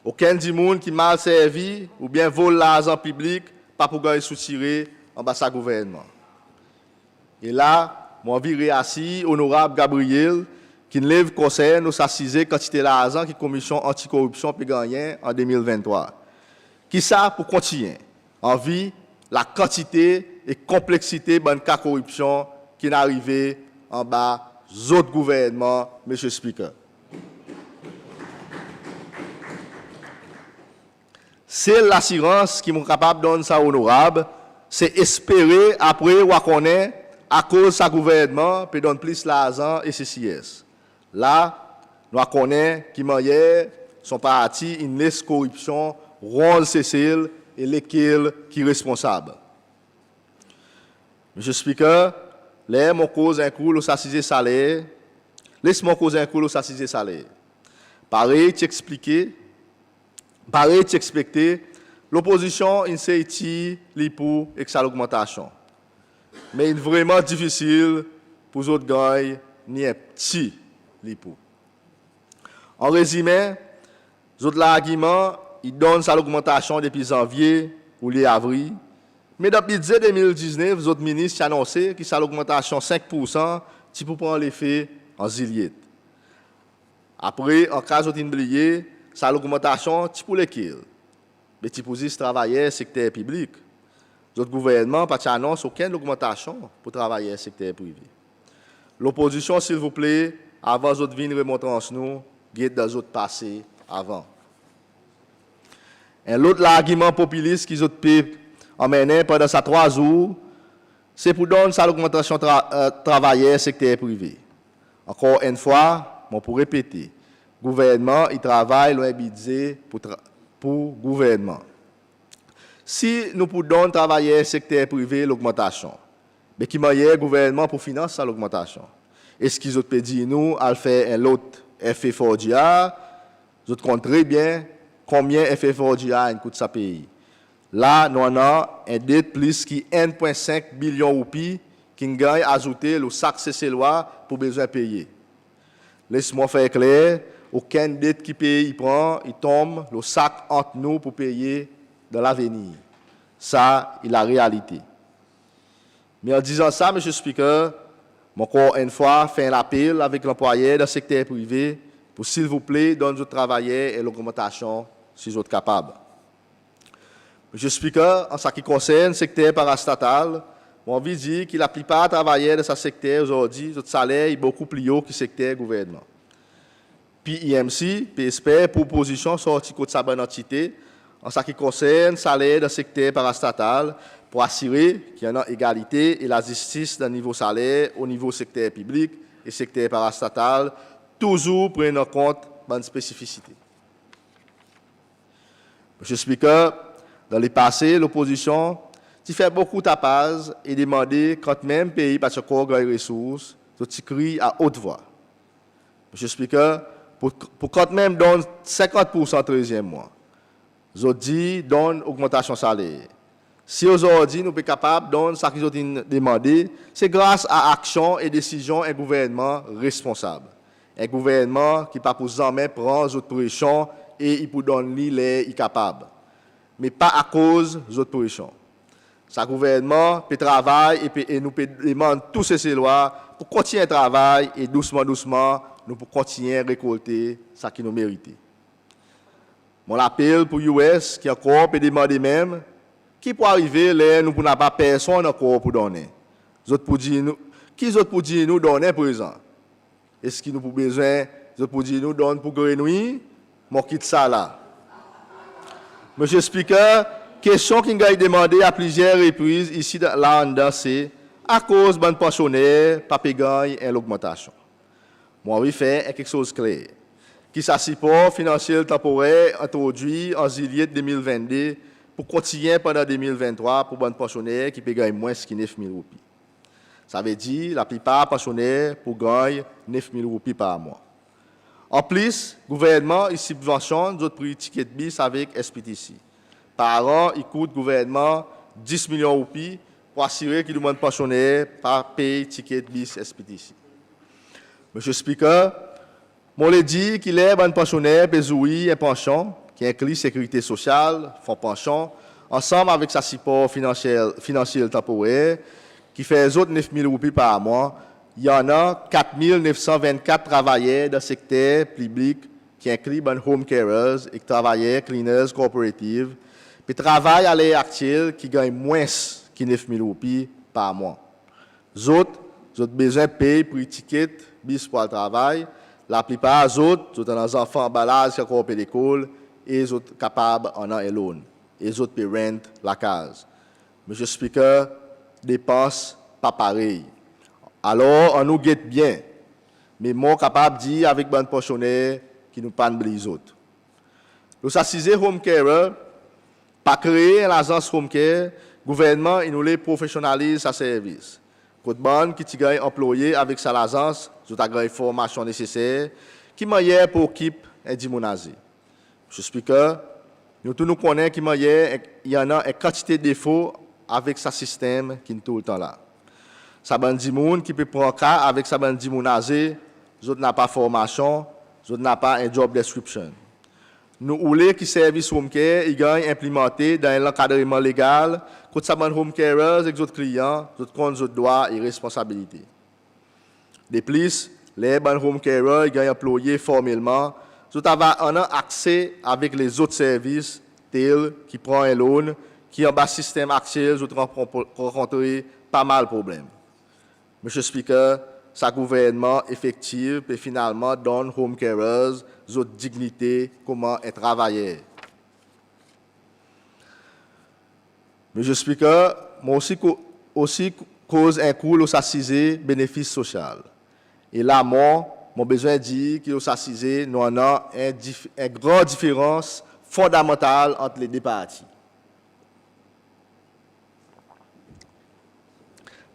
Aucun du monde qui mal servi ou bien vole l'argent public, pas pour gagner soutirer en bas sa gouvernement. Et là, moi, viré assis, honorable Gabriel, qui ne lève conseil nous s'assiser quantité d'argent qui la commission anticorruption peut gagner en 2023. Qui ça pour continuer? En vie, la quantité et complexité de la corruption qui est arrivée en bas d'autres gouvernements, M. Speaker. C'est l'assurance qui est capable de donner ça honorable, c'est espérer après ou connaître à cause de sa gouvernement peut donner plus l'argent et CCS. Là, nous connaissons qui manière son parti une laisse corruption, rôle Cécile et lesquels qui est responsable. Monsieur le Speaker, laisse-moi cause un coup au s'assiser salaire. Laisse-moi cause un coup au s'assiser salaire. Pareil, t'expliquer. Pareil, t'expecter. L'opposition, il s'est dit pour l'augmentation. Mais il est vraiment difficile pour les autres gars, ni un petit pour. En résumé, les autres arguments, ils donnent ça l'augmentation depuis janvier ou avril. Mais depuis 2019, les autres ministres ont annoncé que ça l'augmentation 5%, si pour prendre l'effet en juillet. Après, en cas d'oublier, ça l'augmentation, si pour lesquels. Mais si pour travailler secteur public. Les autres gouvernements n'ont pas annoncé aucune augmentation pour travailler dans le secteur privé. L'opposition, s'il vous plaît, avant les autres vignes remontrances, nous, guide dans les autres passés avant. Un autre argument populiste qu'ils ont emmené pendant ces 3 jours, c'est pour donner ça l'augmentation travailler dans le secteur privé. Encore une fois, on peut répéter, le gouvernement il travaille le budget pour le gouvernement. Si nous pouvons travailler dans le secteur privé l'augmentation, mais qui manière le gouvernement pour financer l'augmentation? Est-ce qu'ils ont dit nous à faire un autre FFODA? Vous comprenez très bien combien FFODA coûte sa pays. Là, nous avons un dette plus qui 1,5 billion de roupies qui gagne ajouté le sac CCLOA pour besoin payer. Laisse-moi faire clair, aucun dette qui paye, il prend, il tombe, le sac entre nous pour payer dans l'avenir. Ça, c'est la réalité. Mais en disant ça, M. le Speaker, encore une fois, fait un appel avec l'employeur du secteur privé pour, s'il vous plaît, donner aux travailleurs et l'augmentation si vous êtes capables. M. le Speaker, en ce qui concerne le secteur parastatal, j'ai envie de dire que la plupart des travailleurs de ce secteur aujourd'hui, le salaire est beaucoup plus haut que le secteur gouvernement. Puis IMC, PSP, proposition sortie de sa bonne entité, en ce qui concerne le salaire du secteur parastatal, pour assurer qu'il y a une égalité et la justice d'un niveau salaire au niveau secteur public et secteur parastatal, toujours prenant en compte une spécificité. M. le Speaker, dans le passé, l'opposition a fait beaucoup de tapage et demandé quand même pays parce qu'on a des ressources, de crier à haute voix. M. le Speaker, pour quand même donner 50% au 13e mois, je dis donne augmentation salaire. Si aujourd'hui nous sommes capables de donner ce qu'ils ont demandé, c'est grâce à l'action et décision d'un gouvernement responsable. Un gouvernement qui ne peut pas jamais prendre les pressions et il peut donner les capables. Mais pas à cause des autres pressions. Ce gouvernement peut travailler et nous peut demander tous ces lois pour continuer à travailler et doucement, nous pouvons continuer à récolter ce qui nous mérite. Mon appel pour l'US qui encore peut demander même qui peut arriver là nous n'avons pas personne encore pour donner. Qui autres pour dire nous donner présent? Est-ce qu'il nous avons besoin de pour dire nous donner pour grenouiller? Mon quitte ça là. Monsieur le Speaker, question qui m'a demandé à plusieurs reprises ici là c'est à cause de pensionnaires pas payer et l'augmentation. Moi oui fait quelque chose de clair. Qui support financier temporaire introduit en juillet 2022 pour continuer pendant 2023 pour les pensionnaires qui payent moins que 9 000 roupies. Ça veut dire la plupart des pensionnaires pour gagner 9 000 roupies par mois. En plus, le gouvernement il subventionne d'autres prix ticket bis avec SPTC. Par an, il coûte au gouvernement 10 millions de roupies pour assurer que les pensionnaires par payer ticket bis SPTC. Monsieur le Speaker, je l'ai dit qu'il est un pensionnaire pézoui un pension qui inclut sécurité sociale, fonds pension, ensemble avec sa support financier temporaire, qui fait les autres 9 000 roupies par mois. Il y en a 4 924 travailleurs dans le secteur public qui inclut les home carers et travailleurs cleaners coopératives, qui travaillent à l'heure actuelle qui gagnent moins que 9 000 roupies par mois. Les autres ont besoin de payer pour les tickets bis pour le travail. La plupart des autres ont des enfants en bas âge qui ont à l'école et les autres capables en un et l'autre. Et les autres peuvent rent la case. Monsieur Speaker, dépenses pas pareil. Alors, on nous guette bien, mais moi capable de dire avec bonne pensionnaire qui nous pas les autres. Nous assisons Home Care, pas créer l'agence Home Care, gouvernement il nous les professionnalise sa service. Côte bonne qui t'y gagne employé avec sa l'agence, nous avons une formation nécessaire, qui manière pour équipe indimonazé. Monsieur Speaker, nous tous nous connaissons qui manière il y en a une quantité de défauts avec sa système qui est tout le temps là. Sa bandi moun qui peut prendre cas avec sa bandi mounazé, nous n'a pas formation, nous n'a pas un job description. Nous voulons que le service home care il gagne implémenté dans l'encadrement légal, que sa bande home carers et les autres clients, nous compte nos droits et responsabilités. De plus, les bandes home carers gagnent employés formellement, nous avons accès avec les autres services tels qui prend un loan, qui en bas système accès, nous rencontré pas mal de problèmes. Monsieur Speaker, sa gouvernement effectif et finalement donne home carers autre dignité, comment être travailleur. Monsieur Speaker, moi aussi cause un coût au s'assiser bénéfice social. Et là, moi, mon besoin dit qu'il s'assiser, nous avons une grande différence fondamentale entre les deux parties.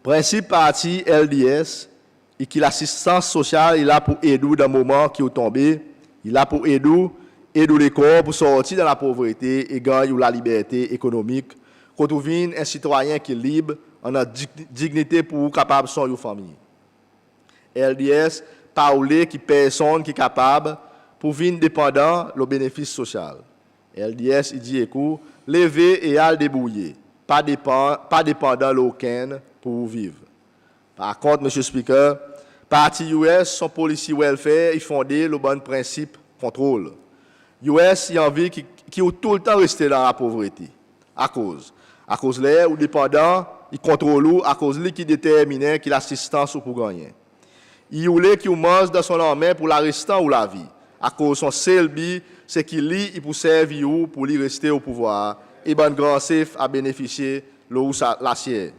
Principe parti LDS, et que l'assistance sociale est là pour aider dans le moment qui est tombé, il est là pour aider les corps pour sortir de la pauvreté et gagner la liberté économique, qu'on trouve un citoyen qui est libre, en a dignité pour capable de son famille. LDS parle qui personne qui est capable pour venir dépendant le bénéfice social. LDS il dit écoute, lever et al débrouiller, pas dépendant l'aucun pour vivre. Par contre, Monsieur Speaker, parti US, son policy welfare, ils fondé le bon principe contrôle. US, il y a envie qui tout le temps resté dans la pauvreté. À cause là, ou dépendant, il contrôle à cause lui qui détermine qu'il l'assistance pour gagner. Il voulait qu'il mange dans son armée pour la restant ou la vie. À cause son seul but, c'est qu'il lit, il peut servir pour lui rester au pouvoir. Et ben grand chef a bénéficié de la sienne.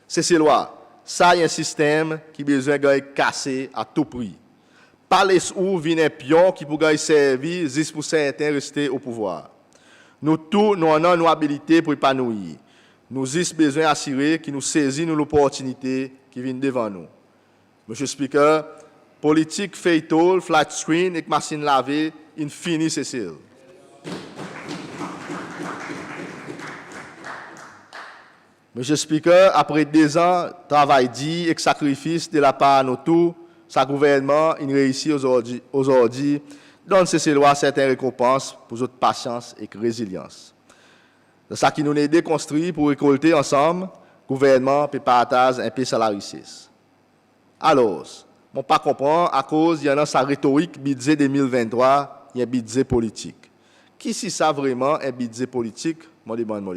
C'est loi. Ça, il y a un système qui a besoin de casser à tout prix. Pas les où vient un pion qui peut servir juste pour certains rester au pouvoir. Nous tous, nous avons nos habilités pour épanouir. Nous avons besoin d'assurer que nous saisissons l'opportunité qui vient devant nous. Monsieur le Speaker, politique fatal, flat screen et machine lavée, infini Cécile. Monsieur le Speaker, après 2 ans de travail dit et de sacrifice de la part de nous tous, sa gouvernement a réussi aujourd'hui donne ces lois certaines récompenses pour notre patience et résilience. C'est ça qui nous a aidé à construire pour récolter ensemble, gouvernement peut partager un peu salarié. Alors, on ne pas comprendre à cause il y en a sa rhétorique budget 2023, il y a un budget politique. Qui si ça vraiment un budget politique, moi demande moi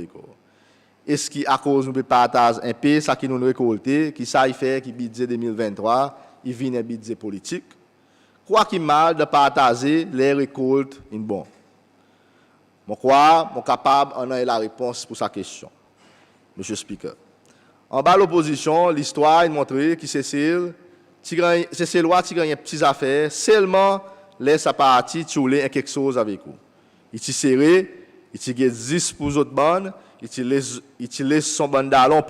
est-ce qu'à cause nous peut partager un peu ça qui nous récolté, qui ça il fait qui budget 2023, il vient un budget politique. Quoi qu'il mal de partager les récoltes in bon. Moi crois, moi capable en a la réponse pour sa question. Monsieur Speaker. En bas l'opposition, l'histoire a montré que Cécile loi qui gagne petites affaires, seulement laisse sa partie tchouler quelque chose avec vous. Il t'y serré, il t'y gagne 10 pour autres bandes, il laisse son bandalon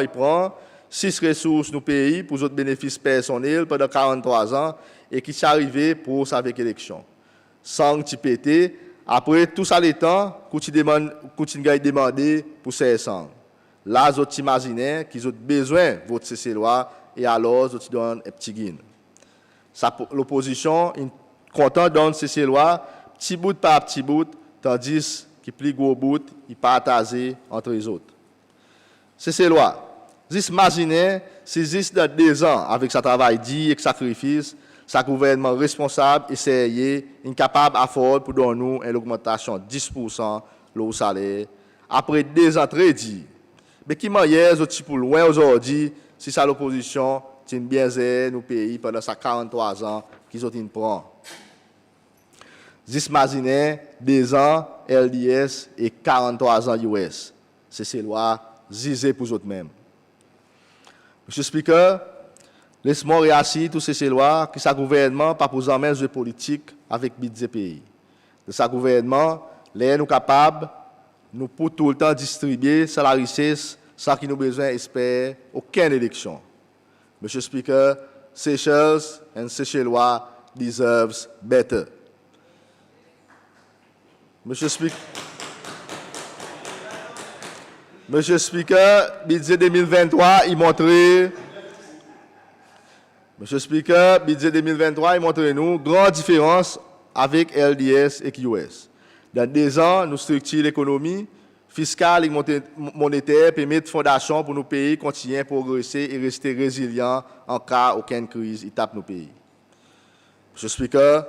il prend 6 ressources nous pays pour autres bénéfices personnels pendant 43 ans et qui s'est arrivé pour sa élection. Sans t'y péter, après tout ça le temps, continue demander pour ces sangs. Là, vous imaginez qu'ils ont besoin de votre CC-loi et alors vous donnez un petit gain. L'opposition est contente de donner CC-loi petit bout par petit bout, tandis que plus gros bout, il partage entre les autres. CC-loi. Juste imaginez, si juste dans 2 ans, avec sa travail dit et sacrifice, sa gouvernement responsable et sérieux, incapable d'afforder pour donner nous une augmentation de 10% le salaire. Après 2 ans très dit. Mais qui m'a hier, pour loin aujourd'hui, si ça l'opposition, c'est bien nous pays pendant ces 43 ans qu'ils ont une prend. Zismazine, 2 ans, LDS et 43 ans US. C'est ces lois zizées pour eux mêmes. Monsieur le Speaker, laisse-moi réassurer tous ces lois que sa gouvernement pas posé en main de politique avec budget pays. De sa gouvernement, les nous capables, nous pour tout le temps distribuer sa richesse sans qu'il nous besoin d'espérer aucune élection. Monsieur le Speaker, Seychelles and Seychellois deserves better. Monsieur le Speaker, budget 2023, il montrait. Monsieur le Speaker, budget 2023, il montre nous grande différence avec LDS et US. Dans 2 ans, nous structurons l'économie fiscale et monétaire, permettre fondation pour nos pays continuer à progresser et rester résilients en cas aucune crise tape nos pays. Monsieur le Speaker,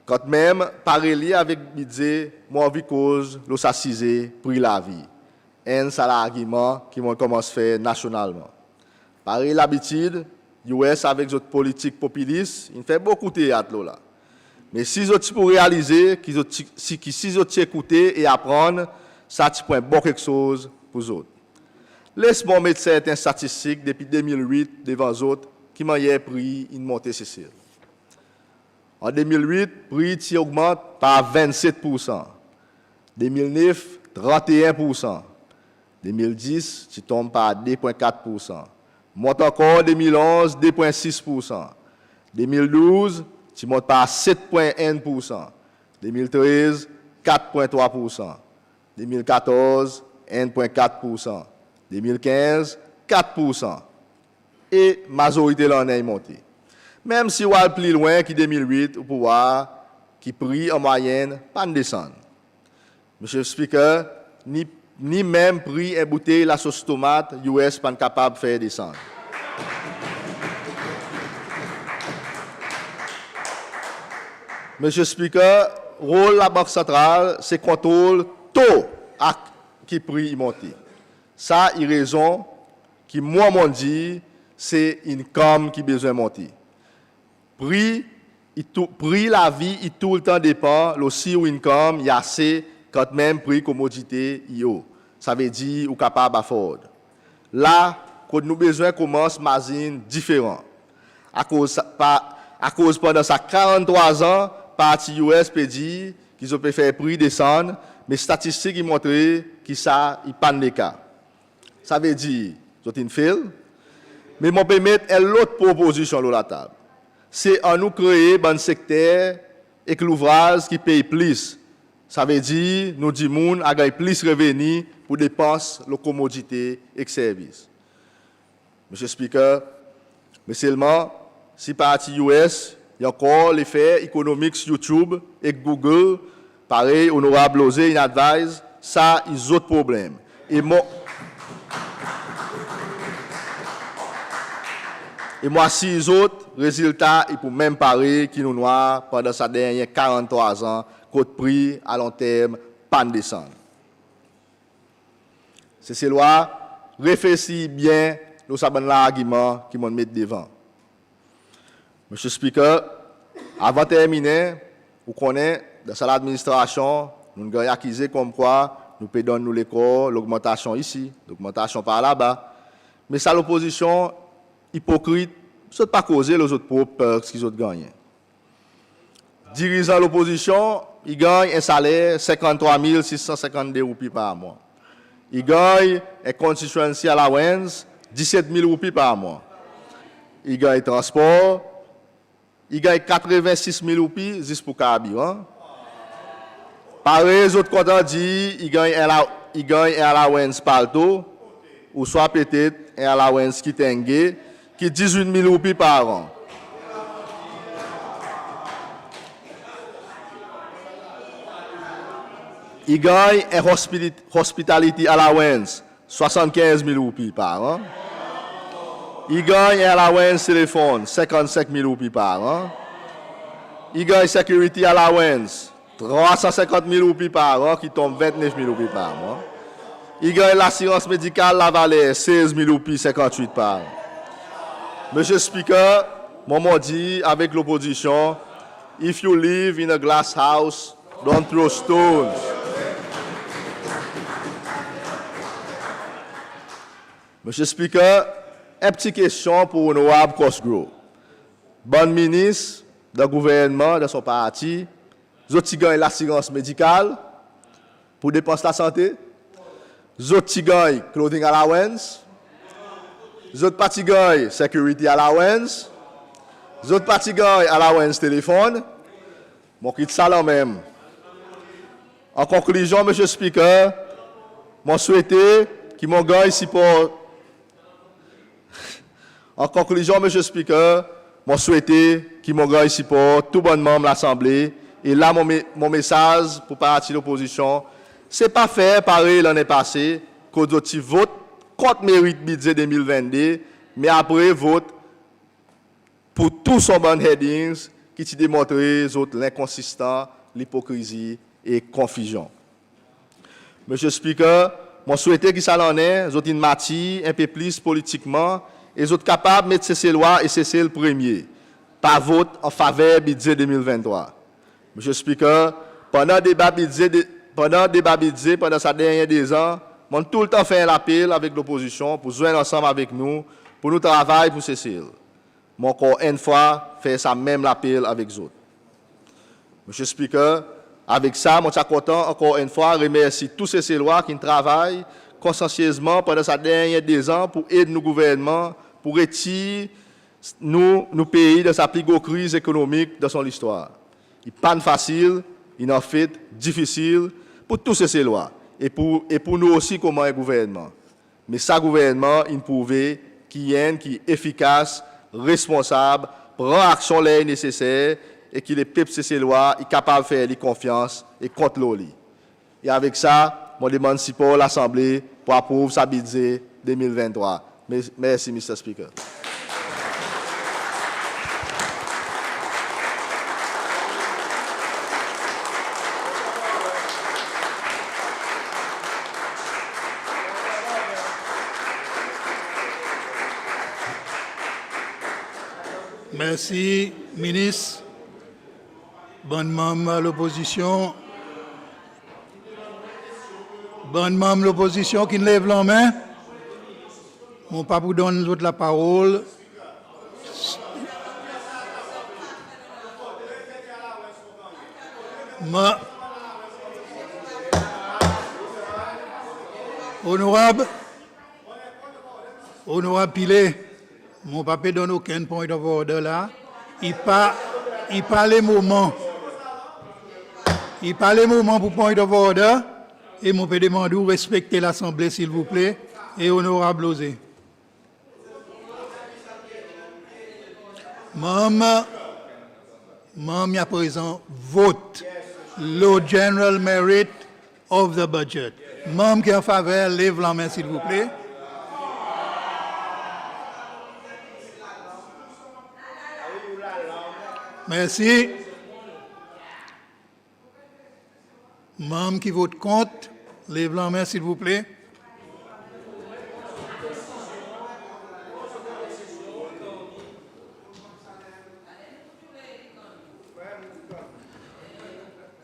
quand même, pareil avec budget, moi, vie cause, l'os assisé, prix la vie. C'est l'argument qui commence à faire nationalement. Pareil l'habitude, US avec votre politique populiste, il fait beaucoup de théâtre là. Mais si vous pour réaliser, si vous écouter et apprendre, ça tu prend bon quelque chose pour vous autres. Laisse-moi mettre certaines statistiques depuis 2008 devant vous autres qui m'ont pris une montée Cécile. En 2008, le prix augmente par 27%. 2009, 31%. 2010, tu tombes par 2,4%. Monte encore 2011, 2,6%. 2012, tu montes par 7,1%. 2013, 4,3%. 2014, 1,4%. 2015, 4%. Et majorité l'en est montée. Même si on va plus loin que 2008, au pouvoir, qui prix en moyenne, pas de descendre. Monsieur le Speaker, ni même prix un bouteille la sauce tomate, US pas capable de faire descendre. Monsieur le Speaker, rôle de la Banque centrale, c'est contrôle taux qui prix monter. Ça, il raison qui moi m'ont dit, c'est une com qui besoin monter. Prix la vie, il tout le temps dépend, aussi ou income, il y a assez quand même prix commodité yo. Ça veut dire ou capable afford. Là, quand nous besoin commence machine différent. À cause pendant ça 43 ans, parti US peut dire qu'ils ont pu faire prix descendre, mais statistiques qui montrent que ça il pas de cas. Ça veut dire c'est une fail. Mais mon permettre une autre proposition sur la table. C'est en nous créer un secteur et que l'ouvrage qui paye plus. Ça veut dire nous dit moun a gagné plus de revenus pour dépenses, les commodités et services. Monsieur le Speaker, mais seulement si parti US, il y a encore l'effet économique YouTube et Google, pareil, honorable Osé, in advise, ça, ils ont autres problèmes. Et moi, si les autres résultats, ils peuvent même pareil qui nous noirs pendant sa dernière 43 ans, côte prix à long terme, pas de descendre. C'est ces lois, réfléchissez bien, nous savons l'argument qui m'ont mis devant. Monsieur le Speaker, avant de terminer, vous connaissez, dans l'administration, nous avons accusé comme quoi nous payons nous l'école, l'augmentation ici, l'augmentation par là-bas. Mais ça, l'opposition hypocrite, ce n'est pas causer les autres propres qu'ils ont gagné. Dirigeant l'opposition, il gagne un salaire de 53 652 roupies par mois. Il gagne un constituency allowance 17 000 roupies par mois. Il gagne transport. Il gagne 86 000 roupies juste pour carburant. Par les autres comptes dit, il gagne un allowance partout, ou soit peut-être un allowance qui tengue, qui est 18 000 roupies par an. Il gagne un hospitality allowance, 75 000 roupies par an. Il gagne un allowance téléphone, 55 000 roupies par an. Il gagne security allowance, 350 000 roupies par an, qui tombe 29 000 roupies par mois. Il gagne l'assurance médicale, la valeur, 16 000 roupies, 58 par an. Monsieur le Speaker, moi dit avec l'opposition, If you live in a glass house, don't throw stones. Monsieur Speaker, une petite question pour Honorable Cosgrove. Bon ministre du gouvernement, de son parti, vous avez l'assurance médicale pour dépenser la santé, vous avez clothing allowance, vous avez security allowance, vous avez allowance téléphone, mon quitte ça là même. En conclusion, Monsieur Speaker, je souhaite que mon gars ici pour. En conclusion, Monsieur Speaker, je souhaite que mon gars ici pour tout bon membre de l'Assemblée. Et là, mon message pour partir de l'opposition, ce n'est pas fait pareil l'année passée, qu'on vote contre mérite budget 2022, mais après vote pour tous son bon headings qui te démontrent l'inconsistant, l'hypocrisie et confusion. Monsieur le Speaker, je souhaite que ça en est, vous une matière un peu plus politiquement, et vous êtes capables de mettre ces lois et c'est le premier, par vote en faveur du budget 2023. Monsieur le Speaker, pendant le débat budget, pendant ces derniers 2 ans, je tout le temps fait un appel avec l'opposition pour joindre ensemble avec nous, pour nous travailler pour Cécile. Mais encore une fois, faire ça même l'appel avec les autres. Monsieur le Speaker, avec ça, je suis content encore une fois remercier tous ces Célois qui travaillent consciencieusement pendant ces derniers 2 ans pour aider nos gouvernements, pour retirer nos pays de sa plus grosse crise économique de son histoire. Il n'est pas facile, il est en fait difficile pour tous ces Célois et pour nous aussi comme un gouvernement. Mais ce gouvernement, il prouve qu'il est efficace, responsable, prend action les nécessaires et qu'il est peuple ces lois, il est capable de faire confiance et contrôler. Et avec ça, je demande si pour l'Assemblée pour approuver sa budget 2023. Merci, Mr. Speaker. Merci, ministre. Bonne membre de l'opposition. Bonne membre de l'opposition qui lève la main. Mon papa vous donne la parole. Honorable Pilet, mon papa donne aucun point of order là. Il parle les moments. Il parle les moments pour point of order. Et mon père demande de respecter l'Assemblée, s'il vous plaît. Et honorable Osé. Maman, à présent, vote le general merit of the budget. Maman qui est en faveur, lève la main, s'il vous plaît. Merci. Maman qui vote contre, lève la main, s'il vous plaît.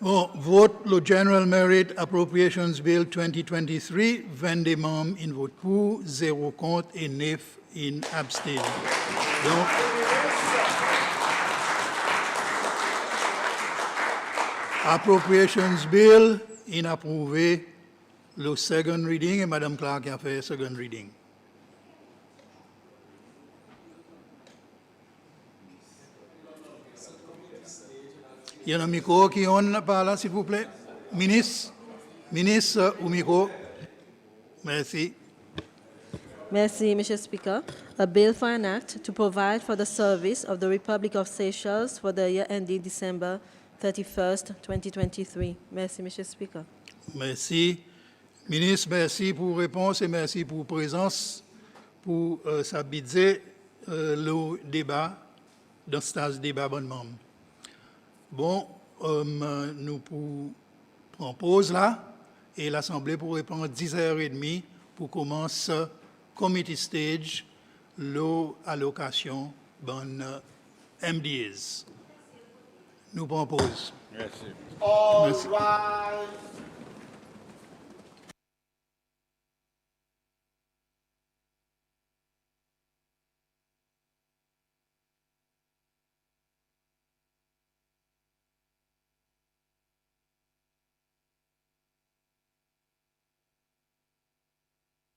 Bon, vote le General Merit Appropriations Bill 2023, 22 membres in vote pour, 0 contre et 9 in abstain. Donc, Appropriations Bill in approuvé le second reading et Mme Clark a fait second reading. Il y a un micro qui on par là, s'il vous plaît. Ministre au micro. Merci. Merci, Mr. Speaker. A bill for an act to provide for the service of the Republic of Seychelles for the year ending December 31st, 2023. Merci, Mr. Speaker. Merci. Ministre, merci pour réponse et merci pour présence, pour sa budget, le débat, dans ce débat bonnement. Bon, nous prenons pause là et l'Assemblée pourrait prendre 10h30 pour commencer committee stage, l'allocation bon MDAs. Nous prenons pause. All Merci. rise.